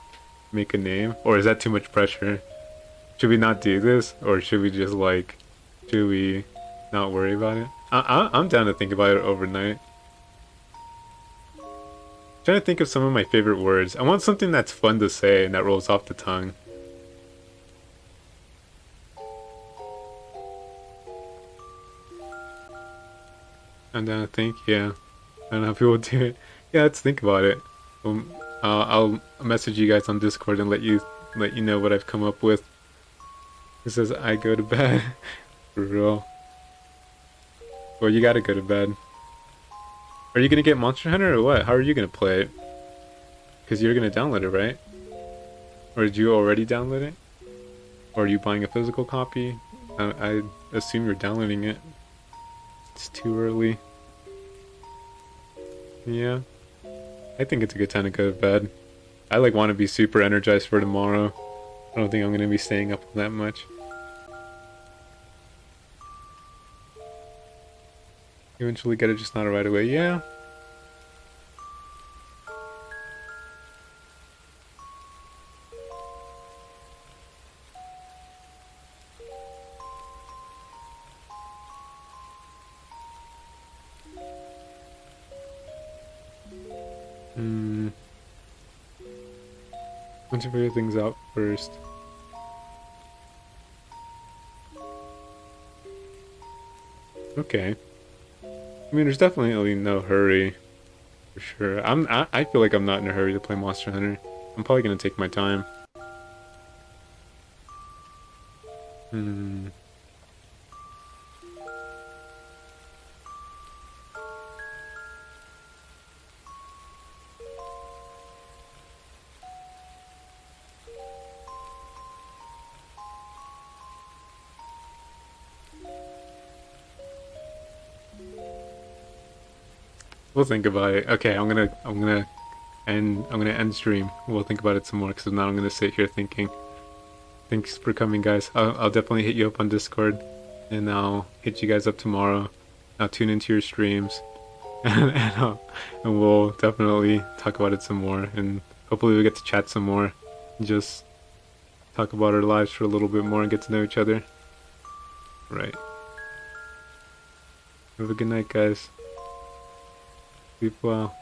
make a name. Or is that too much pressure? Should we not do this, or should we just like, should we not worry about it? I'm down to think about it overnight. Trying to think of some of my favorite words. I want something that's fun to say and that rolls off the tongue. I'm down to think, yeah. I don't know if people do it. Yeah, let's think about it. I'll message you guys on Discord and let you know what I've come up with. It says I go to bed. For real. Well, you gotta go to bed. Are you gonna get Monster Hunter or what? How are you gonna play it? Because you're gonna download it, right? Or did you already download it? Or are you buying a physical copy? I assume you're downloading it. It's too early. Yeah. I think it's a good time to go to bed. I like want to be super energized for tomorrow. I don't think I'm gonna be staying up that much. Eventually get it, just not right away. Yeah. Let's figure things out first. Okay. I mean, there's definitely no hurry, for sure. I feel like I'm not in a hurry to play Monster Hunter. I'm probably gonna take my time. We'll think about it. Okay, I'm gonna end stream. We'll think about it some more because now I'm gonna sit here thinking. Thanks for coming, guys. I'll definitely hit you up on Discord, and I'll hit you guys up tomorrow. I'll tune into your streams, and we'll definitely talk about it some more, and hopefully we get to chat some more, and just talk about our lives for a little bit more and get to know each other. Right. Have a good night, guys. Sleep well.